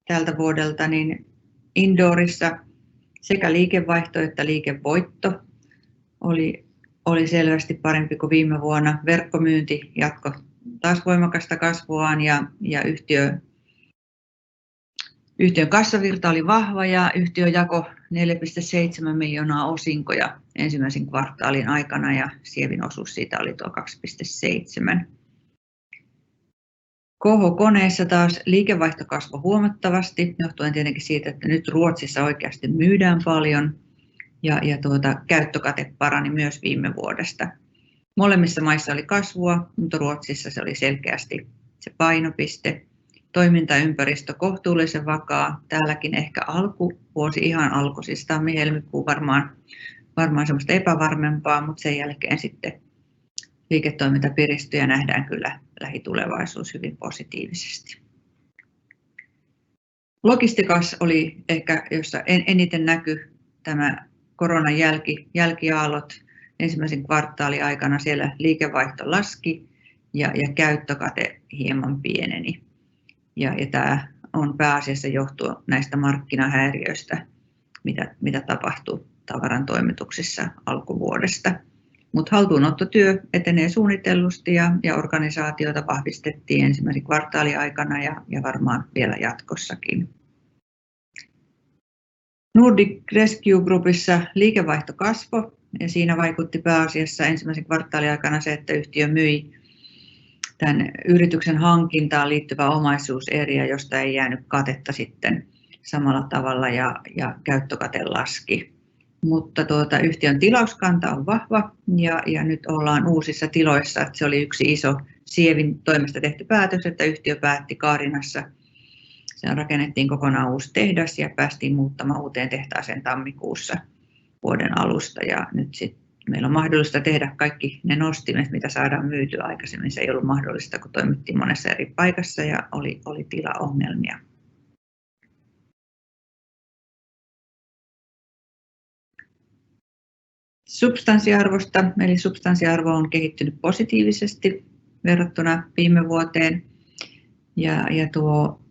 tältä vuodelta, niin Indoorissa sekä liikevaihto että liikevoitto oli selvästi parempi kuin viime vuonna. Verkkomyynti jatkoi taas voimakasta kasvuaan ja yhtiön kassavirta oli vahva ja yhtiö jakoi 4,7 miljoonaa osinkoja ensimmäisen kvartaalin aikana ja Sievin osuus siitä oli tuo 2,7. KH-koneissa taas liikevaihto kasvoi huomattavasti, johtuen tietenkin siitä, että nyt Ruotsissa oikeasti myydään paljon ja käyttökate parani myös viime vuodesta. Molemmissa maissa oli kasvua, mutta Ruotsissa se oli selkeästi se painopiste. toimintaympäristö kohtuullisen vakaa. Täälläkin ehkä alkuvuosi ihan alkoi, siis tammi-helmikuu varmaan semmoista epävarmempaa, mutta sen jälkeen sitten liiketoiminta piristyi ja nähdään kyllä lähitulevaisuus hyvin positiivisesti. Logistiikassa oli ehkä, jossa eniten näkyi tämä koronan jälkiaallot. Ensimmäisen kvartaalin aikana siellä liikevaihto laski ja käyttökate hieman pieneni. Ja tämä on pääasiassa johtuu näistä markkinahäiriöistä, mitä tapahtui tavaran toimituksissa alkuvuodesta. Mutta haltuunottotyö etenee suunnitellusti ja organisaatiota vahvistettiin ensimmäisen kvartaalin aikana ja varmaan vielä jatkossakin. Nordic Rescue Groupissa liikevaihto kasvoi ja siinä vaikutti pääasiassa ensimmäisen kvartaalin aikana se, että yhtiö myi tämän yrityksen hankintaan liittyvä omaisuuseriä, josta ei jäänyt katetta sitten samalla tavalla ja käyttökate laski. Mutta yhtiön tilauskanta on vahva ja nyt ollaan uusissa tiloissa. Että se oli yksi iso Sievin toimesta tehty päätös, että yhtiö päätti Kaarinassa. Se rakennettiin kokonaan uusi tehdas ja päästiin muuttamaan uuteen tehtaaseen tammikuussa vuoden alusta. Ja nyt sitten meillä on mahdollista tehdä kaikki ne nostimet, mitä saadaan myytyä aikaisemmin. Se ei ollut mahdollista, kun toimittiin monessa eri paikassa ja oli tilaongelmia. Substanssiarvosta, eli substanssiarvo on kehittynyt positiivisesti verrattuna viime vuoteen. Ja tuo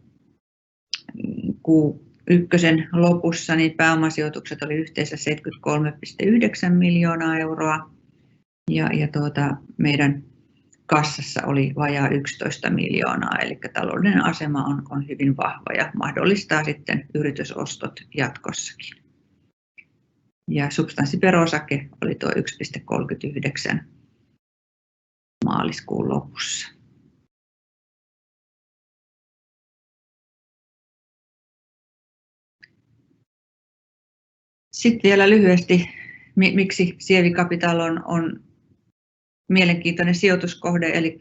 Q1 lopussa niin pääomasijoitukset oli yhteensä 73,9 miljoonaa euroa ja meidän kassassa oli vajaa 11 miljoonaa, eli taloudellinen asema on hyvin vahva ja mahdollistaa sitten yritysostot jatkossakin. Ja substanssi per osake oli tuo 1,39 maaliskuun lopussa. Sitten vielä lyhyesti, miksi Sievi Capital on mielenkiintoinen sijoituskohde, eli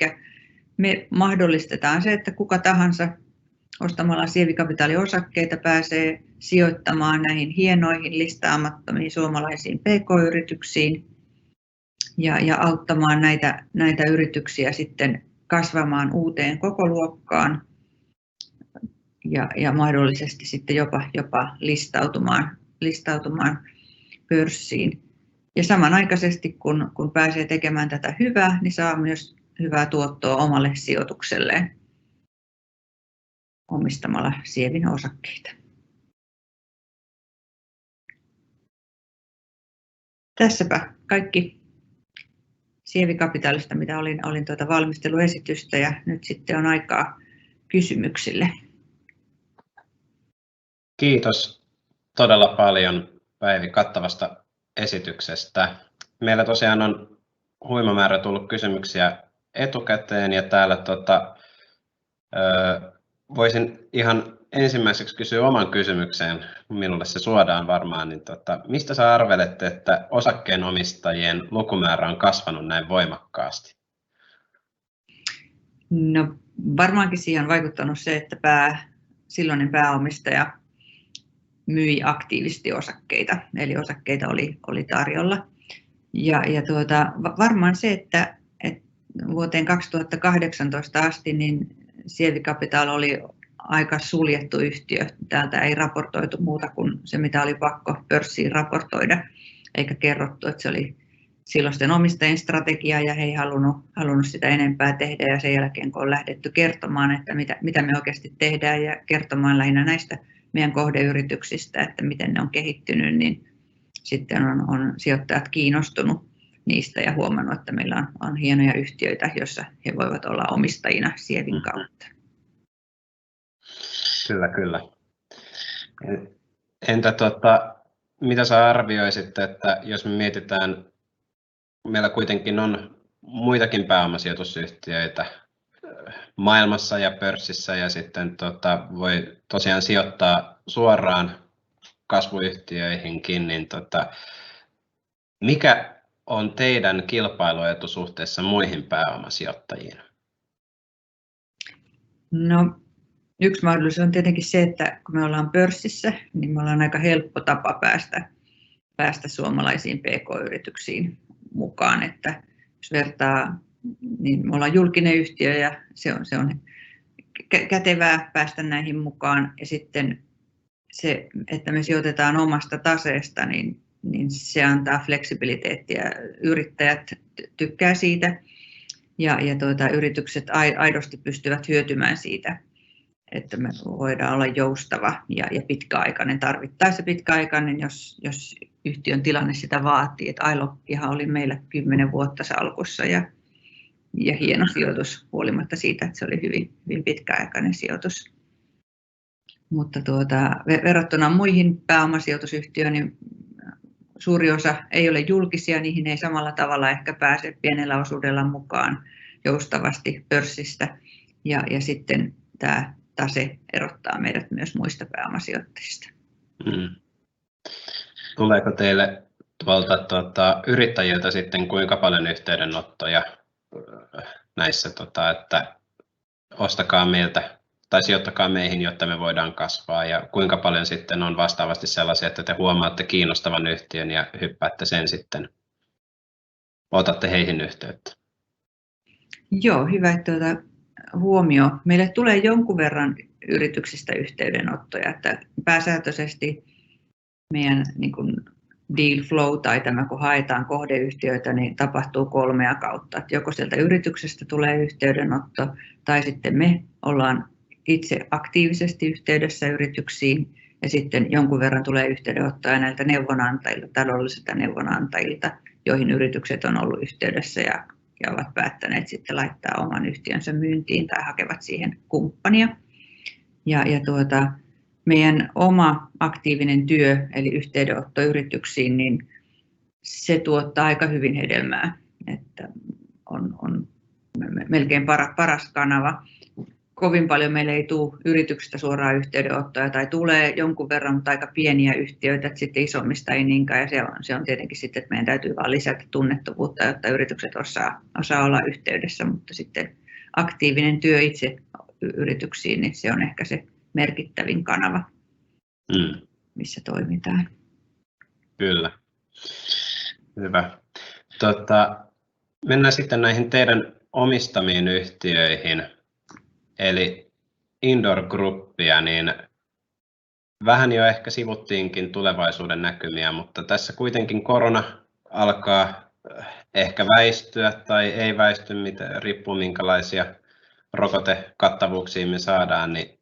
me mahdollistetaan se, että kuka tahansa ostamalla Sievi Capitalin osakkeita pääsee sijoittamaan näihin hienoihin listaamattomiin suomalaisiin pk-yrityksiin ja auttamaan näitä yrityksiä sitten kasvamaan uuteen kokoluokkaan ja mahdollisesti sitten jopa listautumaan pörssiin. Ja samanaikaisesti kun pääsee tekemään tätä hyvää, niin saa myös hyvää tuottoa omalle sijoitukselleen omistamalla Sievin osakkeita. Tässäpä kaikki Sievi Capitalista, mitä olin valmisteluesitystä, ja nyt sitten on aikaa kysymyksille. Kiitos todella paljon, Päivi, kattavasta esityksestä. Meillä tosiaan on huima määrä tullut kysymyksiä etukäteen ja täällä voisin ihan ensimmäiseksi kysyä oman kysymyksen, minulle se suodaan varmaan, niin mistä sä arvelette, että osakkeenomistajien lukumäärä on kasvanut näin voimakkaasti? No varmaankin siihen on vaikuttanut se, että silloinen pääomistaja myi aktiivisesti osakkeita, eli osakkeita oli tarjolla. Ja varmaan se, että vuoteen 2018 asti niin Sievi Capital oli aika suljettu yhtiö. Täältä ei raportoitu muuta kuin se, mitä oli pakko pörssiin raportoida, eikä kerrottu, että se oli silloisten omistajien strategia ja he ei halunnut sitä enempää tehdä. Ja sen jälkeen, kun on lähdetty kertomaan, että mitä me oikeasti tehdään ja kertomaan lähinnä näistä meidän kohdeyrityksistä, että miten ne on kehittynyt, niin sitten on sijoittajat kiinnostunut niistä ja huomannut, että meillä on hienoja yhtiöitä, joissa he voivat olla omistajina Sievin kautta. Kyllä. Entä mitä sä arvioisit, että jos me mietitään, meillä kuitenkin on muitakin pääomasijoitusyhtiöitä maailmassa ja pörssissä ja sitten voi tosiaan sijoittaa suoraan kasvuyhtiöihinkin, niin mikä on teidän kilpailuetu suhteessa muihin pääomasijoittajiin? No, Yksi mahdollisuus on tietenkin se, että kun me ollaan pörssissä, niin me ollaan aika helppo tapa päästä suomalaisiin PK-yrityksiin mukaan. Että jos vertaa, niin me ollaan julkinen yhtiö ja se on kätevää päästä näihin mukaan. Ja sitten se, että me sijoitetaan omasta taseesta, niin se antaa fleksibiliteettiä. Yrittäjät tykkää siitä ja yritykset aidosti pystyvät hyötymään siitä, että me voidaan olla joustava ja pitkäaikainen. Tarvittaessa pitkäaikainen, jos yhtiön tilanne sitä vaatii. Että iLogihan oli meillä 10 vuotta salkussa ja hieno sijoitus huolimatta siitä, että se oli hyvin pitkäaikainen sijoitus. Mutta verrattuna muihin pääomasijoitusyhtiöihin, niin suuri osa ei ole julkisia, niihin ei samalla tavalla ehkä pääse pienellä osuudella mukaan joustavasti pörssistä. Ja sitten tämä tase erottaa meidät myös muista pääomasijoittajista. Tuleeko teille tuolta yrittäjiltä sitten kuinka paljon yhteydenottoja näissä, että ostakaa meiltä tai sijoittakaa meihin, jotta me voidaan kasvaa, ja kuinka paljon sitten on vastaavasti sellaisia, että te huomaatte kiinnostavan yhtiön ja hyppäätte sen sitten, otatte heihin yhteyttä? Joo, hyvä huomio. Meille tulee jonkun verran yrityksistä yhteydenottoja, että pääsääntöisesti meidän niin kuin deal flow tai tämä, kun haetaan kohdeyhtiöitä, niin tapahtuu 3 kautta. Että joko sieltä yrityksestä tulee yhteydenotto tai sitten me ollaan itse aktiivisesti yhteydessä yrityksiin ja sitten jonkun verran tulee yhteydenottoja näiltä neuvonantajilta, taloudellisilta neuvonantajilta, joihin yritykset on ollut yhteydessä ja ovat päättäneet sitten laittaa oman yhtiönsä myyntiin tai hakevat siihen kumppania. Meidän oma aktiivinen työ, eli yhteydenotto yrityksiin, niin se tuottaa aika hyvin hedelmää, että on melkein paras kanava. Kovin paljon meille ei tule yrityksestä suoraan yhteydenottoja tai tulee jonkun verran, mutta aika pieniä yhtiöitä, että sitten isommista ei niinkään. Ja se on tietenkin sitten, että meidän täytyy vaan lisätä tunnettavuutta, jotta yritykset osaa olla yhteydessä, mutta sitten aktiivinen työ itse yrityksiin, niin se on ehkä se merkittävin kanava, missä toimitaan. Kyllä. Hyvä. Mennään sitten näihin teidän omistamiin yhtiöihin, eli Indoor Groupia, niin vähän jo ehkä sivuttiinkin tulevaisuuden näkymiä, mutta tässä kuitenkin korona alkaa ehkä väistyä tai ei väisty, riippuu minkälaisia rokotekattavuuksia me saadaan, niin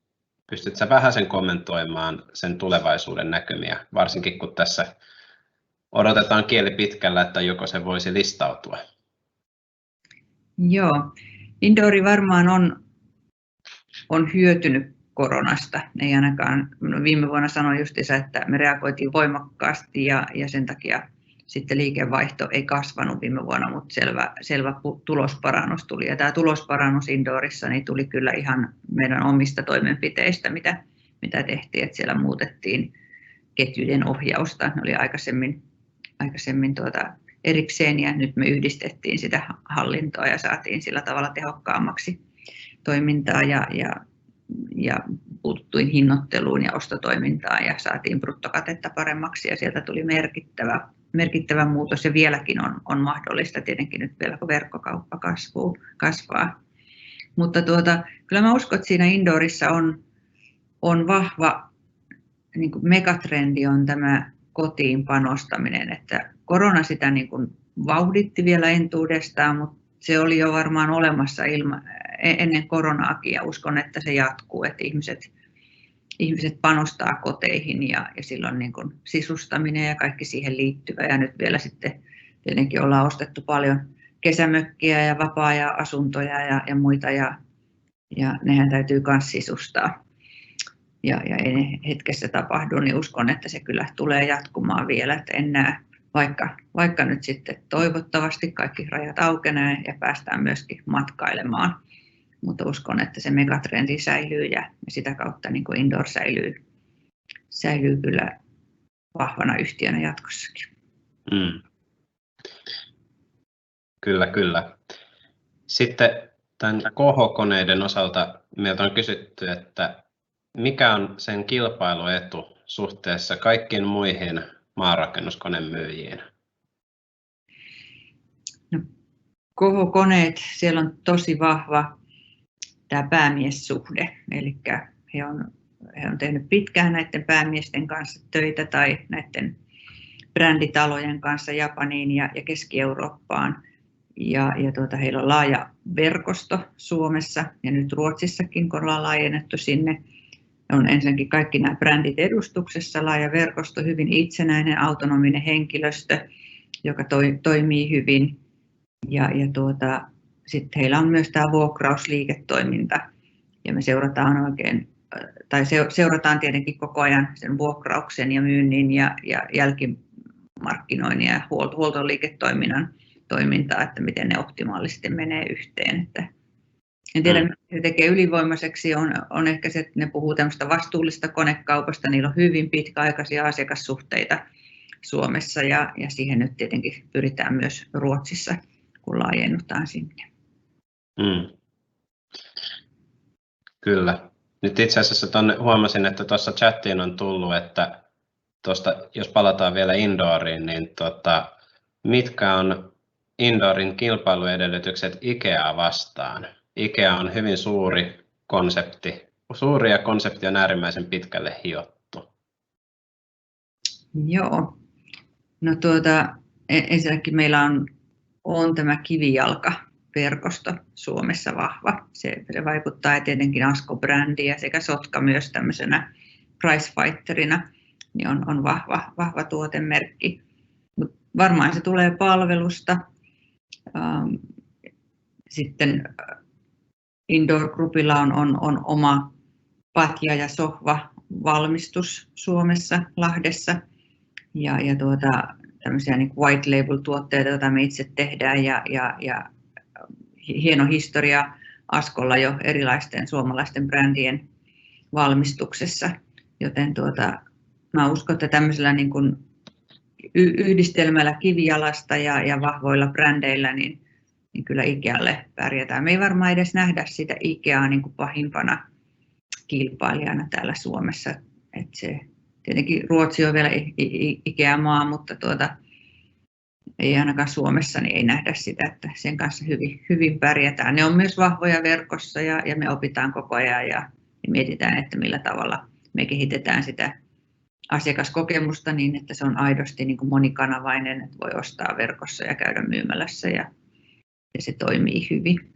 pystytkö vähäsen kommentoimaan sen tulevaisuuden näkymiä, varsinkin kun tässä odotetaan kieli pitkällä, että joko se voisi listautua? Joo, Indoori varmaan on hyötynyt koronasta. Ei ainakaan, viime vuonna sanoin justiinsa, että me reagoitiin voimakkaasti ja sen takia sitten liikevaihto ei kasvanut viime vuonna, mutta selvä tulosparannus tuli. Ja tämä tulosparannus Indoorissa niin tuli kyllä ihan meidän omista toimenpiteistä, mitä tehtiin, että siellä muutettiin ketjujen ohjausta. Ne oli aikaisemmin erikseen ja nyt me yhdistettiin sitä hallintoa ja saatiin sillä tavalla tehokkaammaksi toimintaa ja puuttuin hinnoitteluun ja ostotoimintaan ja saatiin bruttokatetta paremmaksi ja sieltä tuli merkittävä muutos ja vieläkin on mahdollista tietenkin nyt vielä kun verkkokauppa kasvaa. Mutta kyllä mä uskon, että siinä Indoorissa on vahva niin kuin megatrendi on tämä kotiin panostaminen, että korona sitä niin kuin vauhditti vielä entuudestaan, mutta se oli jo varmaan olemassa ennen koronaakin ja uskon, että se jatkuu, että ihmiset panostaa koteihin ja silloin niin kuin sisustaminen ja kaikki siihen liittyvä ja nyt vielä sitten tietenkin ollaan ostettu paljon kesämökkiä ja vapaa-ajan-asuntoja ja muita ja nehän täytyy myös sisustaa. Ja ei ne hetkessä tapahdu, niin uskon, että se kyllä tulee jatkumaan vielä, että en näe, vaikka nyt sitten toivottavasti kaikki rajat aukenee ja päästään myöskin matkailemaan, mutta uskon, että se megatrendi säilyy ja sitä kautta niin kuin Indoor säilyy kyllä vahvana yhtiönä jatkossakin. Kyllä. Sitten tämän kohokoneiden osalta meiltä on kysytty, että mikä on sen kilpailuetu suhteessa kaikkiin muihin maanrakennuskonemyyjiin? No, kohokoneet, siellä on tosi vahva tämä päämiessuhde, eli he on tehnyt pitkään näiden päämiesten kanssa töitä tai näiden bränditalojen kanssa Japaniin ja Keski-Eurooppaan. Heillä on laaja verkosto Suomessa ja nyt Ruotsissakin, kun ollaan laajennettu sinne. On ensinnäkin kaikki nämä brändit edustuksessa, laaja verkosto, hyvin itsenäinen, autonominen henkilöstö, joka toimii hyvin. Sitten heillä on myös tämä vuokrausliiketoiminta ja me seurataan tietenkin koko ajan sen vuokrauksen ja myynnin ja jälkimarkkinoinnin ja huoltoliiketoiminnan toimintaa, että miten ne optimaalisesti menee yhteen. Että en tiedä, mitä se tekee ylivoimaiseksi, on ehkä se, että ne puhuu tämmöistä vastuullista konekaupasta, niillä on hyvin pitkäaikaisia asiakassuhteita Suomessa ja siihen nyt tietenkin pyritään myös Ruotsissa, kun laajennutaan sinne. Kyllä. Nyt itse asiassa huomasin, että tuossa chattiin on tullut, että jos palataan vielä Indooriin, niin mitkä on Indoorin kilpailuedellytykset Ikeaa vastaan? Ikea on hyvin suuri ja konsepti on äärimmäisen pitkälle hiottu. Joo. No ensinnäkin meillä on tämä kivijalkaverkosto Suomessa vahva. Se vaikuttaa ja tietenkin Asko-brändiä sekä Sotka myös tämmöisenä pricefighterina, niin on vahva tuotemerkki. Mut varmaan se tulee palvelusta. Sitten Indoor Groupilla on oma patja ja sohva valmistus Suomessa Lahdessa ja tämmöisiä niin kuin white label tuotteita, joita me itse tehdään ja hieno historia Askolla jo erilaisten suomalaisten brändien valmistuksessa, joten mä uskon, että tämmöisellä niin kuin yhdistelmällä kivijalasta ja vahvoilla brändeillä niin kyllä Ikealle pärjätään. Me ei varmaan edes nähdä sitä Ikeaa niin kuin pahimpana kilpailijana täällä Suomessa. Tietenkin Ruotsi on vielä Ikea-maa, mutta ei ainakaan Suomessa niin ei nähdä sitä, että sen kanssa hyvin pärjätään. Ne on myös vahvoja verkossa ja me opitaan koko ajan ja mietitään, että millä tavalla me kehitetään sitä asiakaskokemusta niin, että se on aidosti niin kuin monikanavainen, että voi ostaa verkossa ja käydä myymälässä ja se toimii hyvin.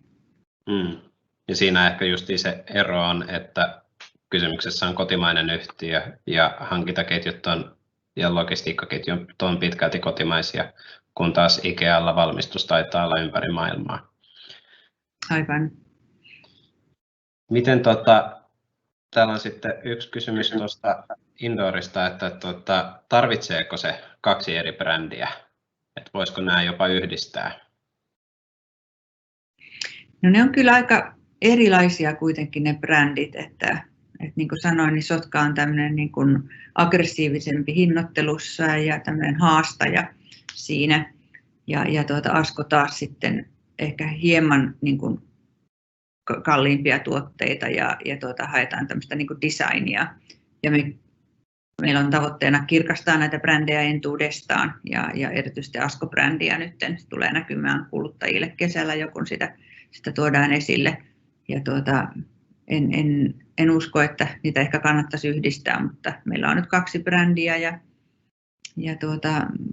Ja siinä ehkä justiin se ero on, että kysymyksessä on kotimainen yhtiö ja hankintaketjut ja logistiikkaketjut on pitkälti kotimaisia, kun taas Ikealla valmistus taitaa olla ympäri maailmaa. Aivan. Miten täällä on sitten yksi kysymys tuosta Indoorista, että tarvitseeko se 2 eri brändiä? Että voisiko nämä jopa yhdistää? No ne on kyllä aika erilaisia kuitenkin ne brändit, että niin kuin sanoin, niin Sotka on tämmöinen niin kuin aggressiivisempi hinnoittelussa ja tämmöinen haastaja siinä ja Asko taas sitten ehkä hieman niin kuin kalliimpia tuotteita ja haetaan tämmöistä niin kuin designia ja meillä on tavoitteena kirkastaa näitä brändejä entuudestaan ja erityisesti Asko-brändiä nyt tulee näkymään kuluttajille kesällä, kun sitä tuodaan esille. Ja en usko, että niitä ehkä kannattaisi yhdistää, mutta meillä on nyt 2 brändiä ja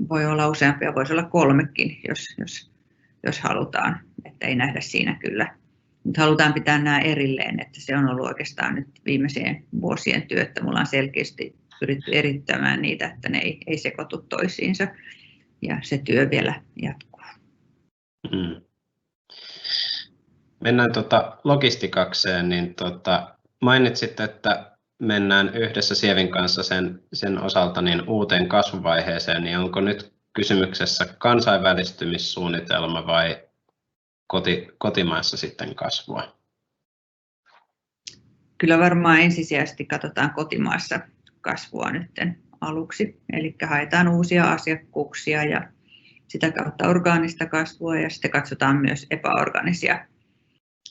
voi olla useampia, voisi olla 3kin, jos halutaan, että ei nähdä siinä kyllä. Mutta halutaan pitää nämä erilleen, että se on ollut oikeastaan nyt viimeisien vuosien työ, että mulla on selkeästi pyritty erittämään niitä, että ne ei sekoitu toisiinsa ja se työ vielä jatkuu. Mennään logistikakseen, niin mainitsit, että mennään yhdessä Sievin kanssa sen osalta niin uuteen kasvuvaiheeseen, niin onko nyt kysymyksessä kansainvälistymissuunnitelma vai kotimaassa sitten kasvua? Kyllä varmaan ensisijaisesti katsotaan kotimaassa kasvua nyt aluksi, eli haetaan uusia asiakkuuksia ja sitä kautta orgaanista kasvua ja sitten katsotaan myös epäorgaanisia.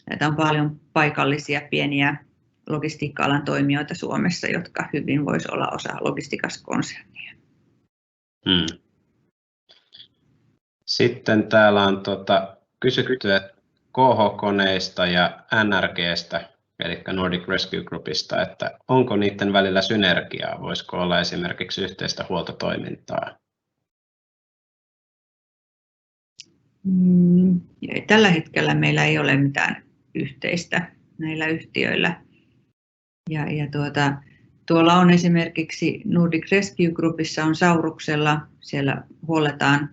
Näitä on paljon paikallisia pieniä logistiikka-alan toimijoita Suomessa, jotka hyvin voisi olla osa Logistikas-konsernia. Sitten täällä on kysytty KH-koneista ja NRGstä, eli Nordic Rescue Groupista, että onko niiden välillä synergiaa, voisiko olla esimerkiksi yhteistä huoltotoimintaa? Tällä hetkellä meillä ei ole mitään yhteistä näillä yhtiöillä. Tuolla on esimerkiksi Nordic Rescue Groupissa on Sauruksella, siellä huolletaan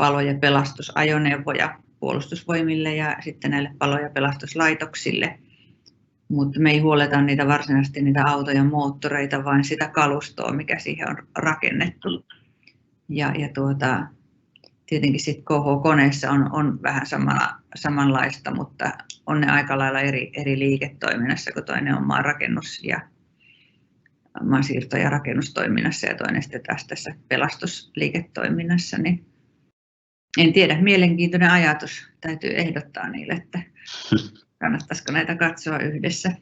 palo- ja pelastusajoneuvoja puolustusvoimille ja sitten näille palo- ja pelastuslaitoksille. Mutta me ei huoleta niitä varsinaisesti niitä autoja, moottoreita, vaan sitä kalustoa, mikä siihen on rakennettu. Tietenkin sitten KH-koneissa on vähän samanlaista, mutta on ne aika lailla eri liiketoiminnassa, kun toinen on maansiirto- ja rakennustoiminnassa ja toinen sitten taas tässä pelastusliiketoiminnassa. Niin en tiedä, mielenkiintoinen ajatus. Täytyy ehdottaa niille, että kannattaisiko näitä katsoa yhdessä.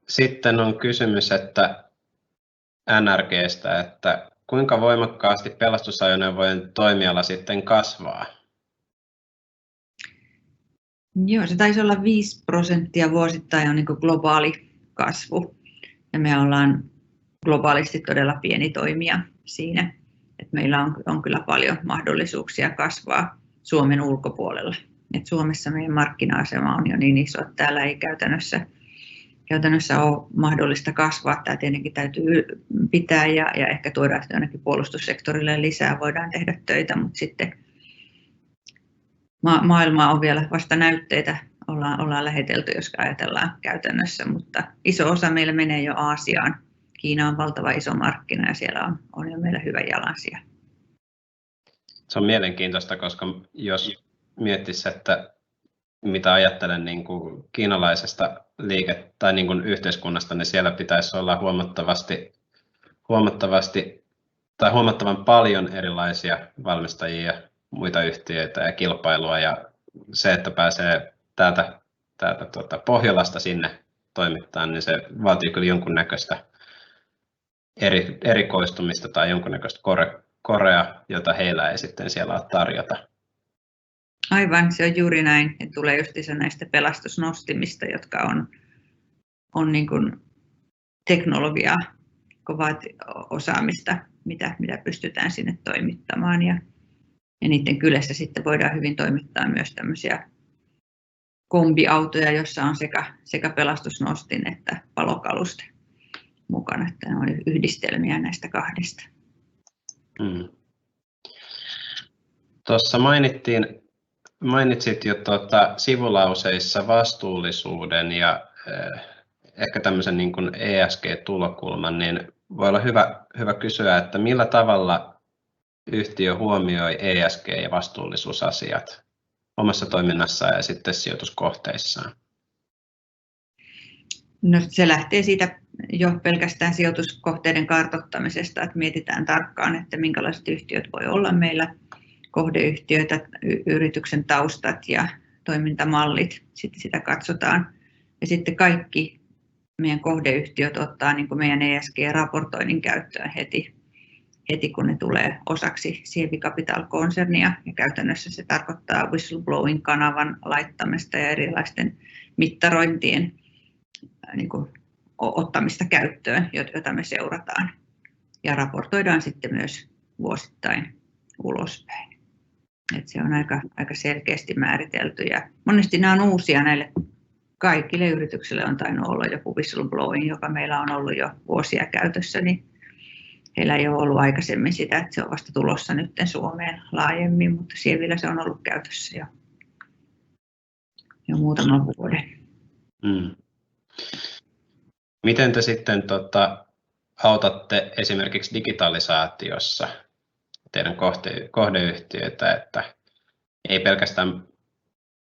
Sitten on kysymys, että NRGstä, että kuinka voimakkaasti pelastusajoneuvojen toimiala sitten kasvaa? Joo, se taisi olla 5% vuosittain on niin kuin globaali kasvu. Ja me ollaan globaalisti todella pieni toimija siinä. Et meillä on kyllä paljon mahdollisuuksia kasvaa Suomen ulkopuolella. Et Suomessa meidän markkina-asema on jo niin iso, että täällä ei käytännössä ole mahdollista kasvaa. Tämä tietenkin täytyy pitää ja ehkä tuoda jonnekin puolustussektorille lisää. Voidaan tehdä töitä, mutta sitten maailma on vielä vasta näytteitä. Ollaan lähetelty, jos ajatellaan käytännössä, mutta iso osa meillä menee jo Aasiaan. Kiina on valtava iso markkina ja siellä on jo meillä hyvä jalansija. Se on mielenkiintoista, koska jos miettisi, että mitä ajattelen niin kuin kiinalaisesta tai niin kuin yhteiskunnasta, niin siellä pitäisi olla huomattavan paljon erilaisia valmistajia, muita yhtiöitä ja kilpailua, ja se, että pääsee täältä Pohjolasta sinne toimittaa, niin se vaatii kyllä jonkunnäköistä erikoistumista tai jonkunnäköistä korea, jota heillä ei sitten siellä ole tarjota. Aivan, se on juuri näin. Ja tulee justiinsa näistä pelastusnostimista, jotka on niin kuin teknologiaa, kovaa osaamista, mitä pystytään sinne toimittamaan. Ja niiden kylässä sitten voidaan hyvin toimittaa myös tämmöisiä kombiautoja, jossa on sekä pelastusnostin että palokaluste mukana. Että ne on yhdistelmiä näistä kahdesta. Tuossa mainitsit jo sivulauseissa vastuullisuuden ja ehkä tämmöisen niin kuin ESG-tulokulman, niin voi olla hyvä kysyä, että millä tavalla yhtiö huomioi ESG- ja vastuullisuusasiat omassa toiminnassaan ja sitten sijoituskohteissaan? No, se lähtee siitä jo pelkästään sijoituskohteiden kartoittamisesta, että mietitään tarkkaan, että minkälaiset yhtiöt voi olla meillä, kohdeyhtiöitä, yrityksen taustat ja toimintamallit, sitten sitä katsotaan. Ja sitten kaikki meidän kohdeyhtiöt ottaa niin kuin meidän ESG-raportoinnin käyttöön heti kun ne tulee osaksi Sievi Capital-konsernia. Ja käytännössä se tarkoittaa whistleblowing-kanavan laittamista ja erilaisten mittarointien niin kuin ottamista käyttöön, jota me seurataan. Ja raportoidaan sitten myös vuosittain ulospäin. Et se on aika selkeästi määritelty. Ja monesti nämä on uusia näille kaikille yrityksille. On tainnut olla joku whistleblowing, joka meillä on ollut jo vuosia käytössä, niin heillä ei ole ollut aikaisemmin sitä, että se on vasta tulossa nyt Suomeen laajemmin, mutta Sievillä se on ollut käytössä jo muutaman vuoden. Miten te sitten autatte esimerkiksi digitalisaatiossa teidän kohdeyhtiöitä, että ei pelkästään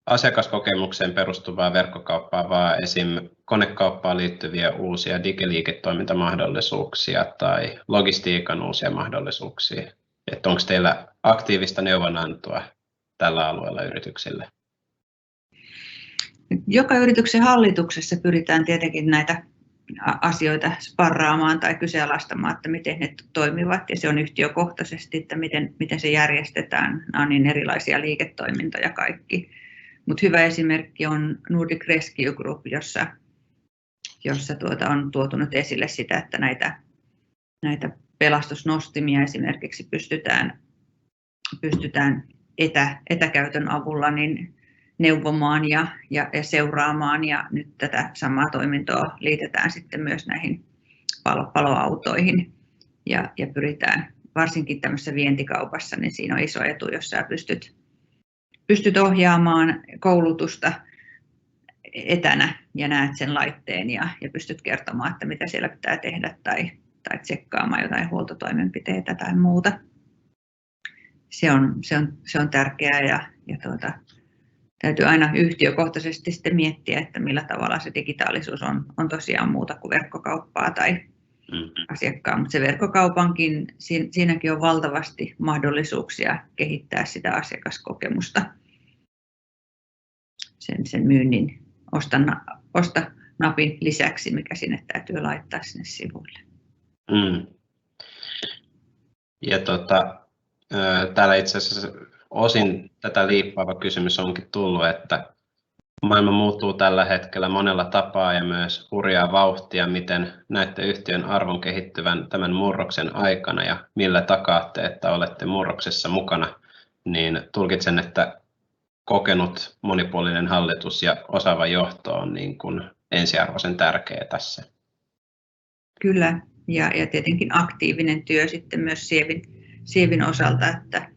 asiakaskokemukseen perustuvaa verkkokauppaa, vaan esim. Konekauppaan liittyviä uusia digiliiketoimintamahdollisuuksia tai logistiikan uusia mahdollisuuksia. Että onko teillä aktiivista neuvonantoa tällä alueella yrityksille? Joka yrityksen hallituksessa pyritään tietenkin näitä asioita sparraamaan tai kyseenalaistamaan, että miten ne toimivat, ja se on yhtiökohtaisesti, että miten se järjestetään. Nämä on niin erilaisia liiketoimintoja kaikki. Mutta hyvä esimerkki on Nordic Rescue Group, jossa on tuotu nyt esille sitä, että näitä pelastusnostimia esimerkiksi pystytään etäkäytön avulla niin neuvomaan ja seuraamaan, ja nyt tätä samaa toimintoa liitetään sitten myös näihin paloautoihin ja pyritään varsinkin tämmöisessä vientikaupassa, niin siinä on iso etu, jos sä pystyt ohjaamaan koulutusta etänä ja näet sen laitteen ja pystyt kertomaan, että mitä siellä pitää tehdä tai tsekkaamaan jotain huoltotoimenpiteitä tai muuta. Se on tärkeää ja täytyy aina yhtiökohtaisesti sitten miettiä, että millä tavalla se digitaalisuus on tosiaan muuta kuin verkkokauppaa tai asiakkaan, mutta se verkkokaupankin, siinäkin on valtavasti mahdollisuuksia kehittää sitä asiakaskokemusta sen myynnin osta napin lisäksi, mikä sinne täytyy laittaa sinne sivuille. Ja täällä itse asiassa osin tätä liippaava kysymys onkin tullut, että maailma muuttuu tällä hetkellä monella tapaa ja myös hurjaa vauhtia, miten näette yhtiön arvon kehittyvän tämän murroksen aikana ja millä takaatte, että olette murroksessa mukana, niin tulkitsen, että kokenut monipuolinen hallitus ja osaava johto on niin kuin ensiarvoisen tärkeä tässä. Kyllä, ja tietenkin aktiivinen työ sitten myös Sievin osalta, että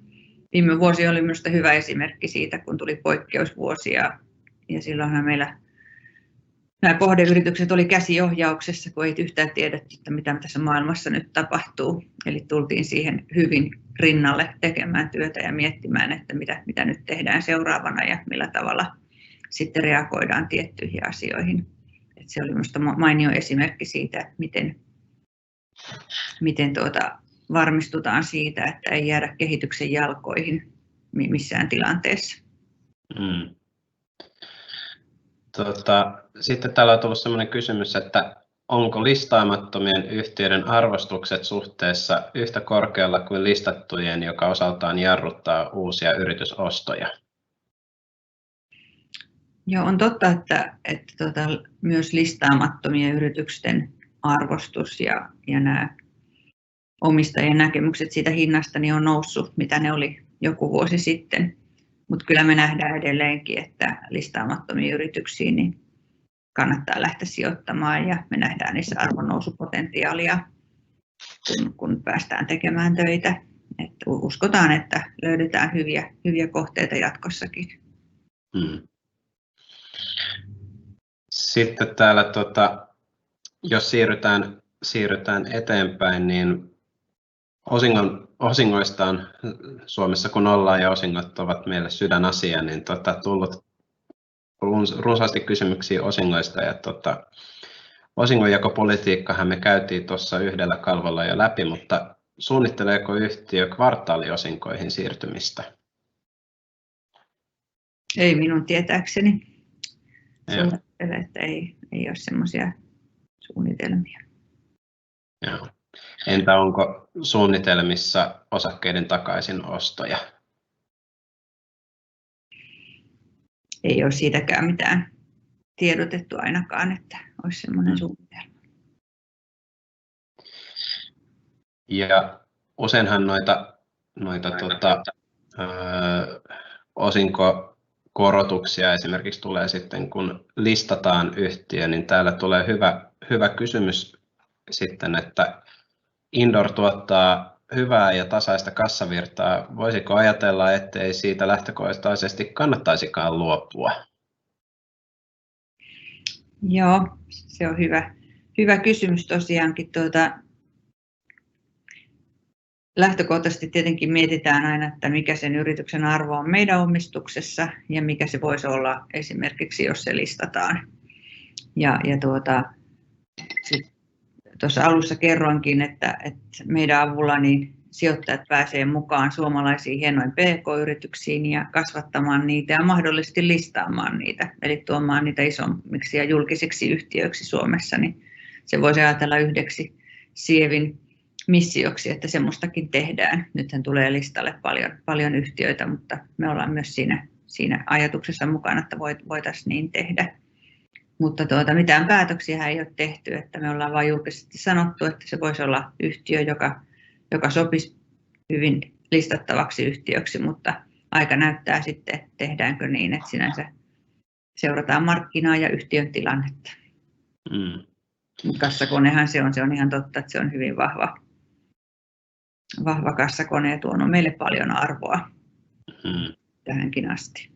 viime vuosi oli minusta hyvä esimerkki siitä, kun tuli poikkeusvuosi ja silloinhan meillä nämä kohdeyritykset oli käsiohjauksessa, kun ei yhtään tiedetty, että mitä tässä maailmassa nyt tapahtuu. Eli tultiin siihen hyvin rinnalle tekemään työtä ja miettimään, että mitä nyt tehdään seuraavana ja millä tavalla sitten reagoidaan tiettyihin asioihin. Et se oli minusta mainio esimerkki siitä, että miten varmistutaan siitä, että ei jäädä kehityksen jalkoihin missään tilanteessa. Sitten täällä on tullut sellainen kysymys, että onko listaamattomien yhtiöiden arvostukset suhteessa yhtä korkealla kuin listattujen, joka osaltaan jarruttaa uusia yritysostoja? Joo, on totta, että myös listaamattomien yritysten arvostus ja nämä omistajien näkemykset siitä hinnasta niin on noussut, mitä ne oli joku vuosi sitten. Mutta kyllä me nähdään edelleenkin, että listaamattomiin yrityksiin niin kannattaa lähteä sijoittamaan ja me nähdään niissä arvonnousupotentiaalia, kun päästään tekemään töitä. Et uskotaan, että löydetään hyviä kohteita jatkossakin. Sitten täällä, jos siirrytään eteenpäin, niin osingoista on Suomessa kun ollaan ja osingot ovat meille sydänasia, niin tullut runsaasti kysymyksiä osingoista ja osingonjakopolitiikkahan me käytiin tuossa yhdellä kalvolla jo läpi, mutta suunnitteleeko yhtiö kvartaaliosinkoihin siirtymistä? Ei minun tietääkseni. Suunnittele, että ei ole semmoisia suunnitelmia. Joo. Entä onko suunnitelmissa osakkeiden takaisinostoja? Ei ole siitäkään mitään tiedotettu ainakaan, että olisi semmoinen suunnitelma. Ja useinhan noita osinkokorotuksia esimerkiksi tulee sitten, kun listataan yhtiö, niin täällä tulee hyvä kysymys sitten, että Indor tuottaa hyvää ja tasaista kassavirtaa. Voisiko ajatella, ettei siitä lähtökohtaisesti kannattaisikaan luopua? Joo, se on hyvä kysymys tosiaankin. Lähtökohtaisesti tietenkin mietitään aina, että mikä sen yrityksen arvo on meidän omistuksessa ja mikä se voisi olla esimerkiksi, jos se listataan. Tuossa alussa kerroinkin, että meidän avulla niin sijoittajat pääsee mukaan suomalaisiin hienoihin PK-yrityksiin ja kasvattamaan niitä ja mahdollisesti listaamaan niitä, eli tuomaan niitä isommiksi ja julkisiksi yhtiöiksi Suomessa, niin se voisi ajatella yhdeksi Sievin missioksi, että semmoistakin tehdään. Nythän tulee listalle paljon yhtiöitä, mutta me ollaan myös siinä ajatuksessa mukana, että voitaisiin niin tehdä. Mutta mitään päätöksiä ei ole tehty, että me ollaan vain julkisesti sanottu, että se voisi olla yhtiö, joka sopisi hyvin listattavaksi yhtiöksi, mutta aika näyttää sitten, tehdäänkö niin, että sinänsä seurataan markkinaa ja yhtiön tilannetta. Kassakonehan se on ihan totta, että se on hyvin vahva kassakone ja tuonut meille paljon arvoa tähänkin asti.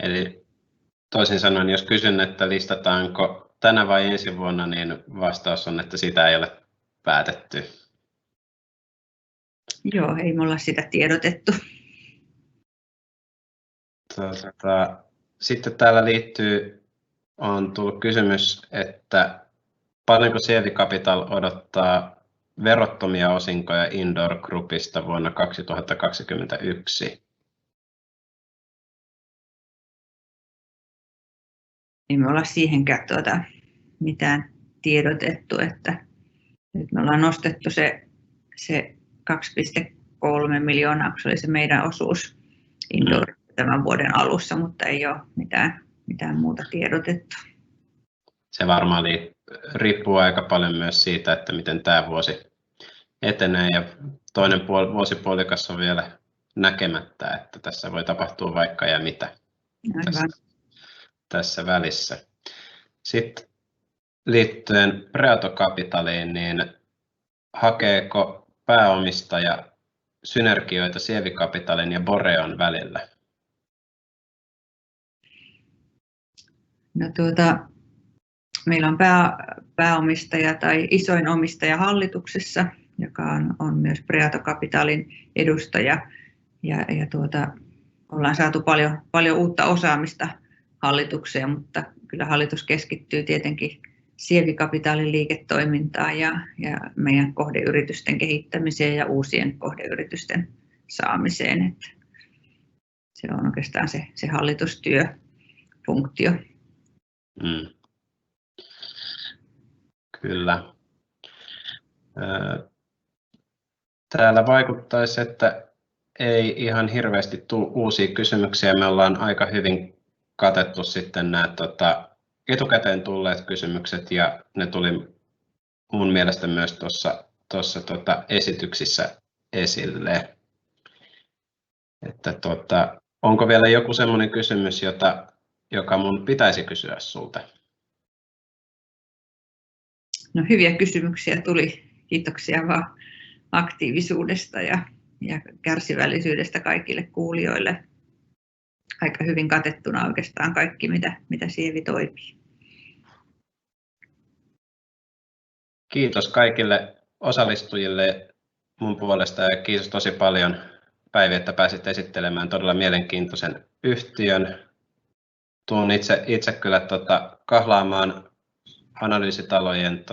Eli toisin sanoen, jos kysyn, että listataanko tänä vai ensi vuonna, niin vastaus on, että sitä ei ole päätetty. Joo, ei me olla sitä tiedotettu. Sitten täällä on tullut kysymys, että paljonko Sievi Capital odottaa verottomia osinkoja Indoor Groupista vuonna 2021? Ei me olla siihenkään mitään tiedotettu, että nyt me ollaan nostettu se 2,3 miljoonaa, kun se oli se meidän osuus Indoor tämän vuoden alussa, mutta ei ole mitään muuta tiedotettu. Se varmaan riippuu aika paljon myös siitä, että miten tämä vuosi etenee ja toinen vuosipuolikas on vielä näkemättä, että tässä voi tapahtua vaikka ja mitä tässä välissä. Sitten liittyen Preato Capitaliin, niin hakeeko pääomistaja synergioita Sievi Capitalin ja Boreon välillä? No meillä on pääomistaja tai isoin omistaja hallituksessa, joka on myös Preato Capitalin edustaja ja ollaan saatu paljon uutta osaamista hallitukseen, mutta kyllä hallitus keskittyy tietenkin Sievi Capitalin liiketoimintaan ja meidän kohdeyritysten kehittämiseen ja uusien kohdeyritysten saamiseen. Että se on oikeastaan se hallitustyöfunktio. Kyllä. Täällä vaikuttaisi, että ei ihan hirveästi tule uusia kysymyksiä. Me ollaan aika hyvin katettu sitten nämä etukäteen tulleet kysymykset ja ne tuli mun mielestä myös tuossa esityksissä esille. Että onko vielä joku semmoinen kysymys, joka mun pitäisi kysyä sulta? No, hyviä kysymyksiä tuli. Kiitoksia vaan aktiivisuudesta ja kärsivällisyydestä kaikille kuulijoille. Aika hyvin katettuna oikeastaan kaikki, mitä Sievi toimii. Kiitos kaikille osallistujille mun puolesta ja kiitos tosi paljon Päivi, että pääsit esittelemään todella mielenkiintoisen yhtiön. Tuun itse kyllä kahlaamaan analyysitalojen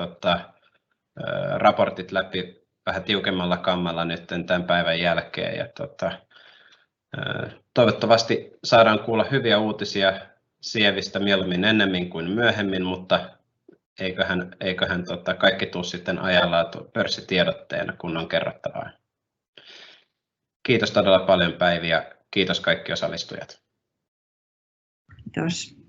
raportit läpi vähän tiukemmalla kammalla nyt tämän päivän jälkeen. Ja toivottavasti saadaan kuulla hyviä uutisia Sievistä mieluummin ennemmin kuin myöhemmin, mutta eiköhän kaikki tule sitten ajallaan pörssitiedotteena, kun on kerrottavaa. Kiitos todella paljon Päivi ja kiitos kaikki osallistujat. Kiitos.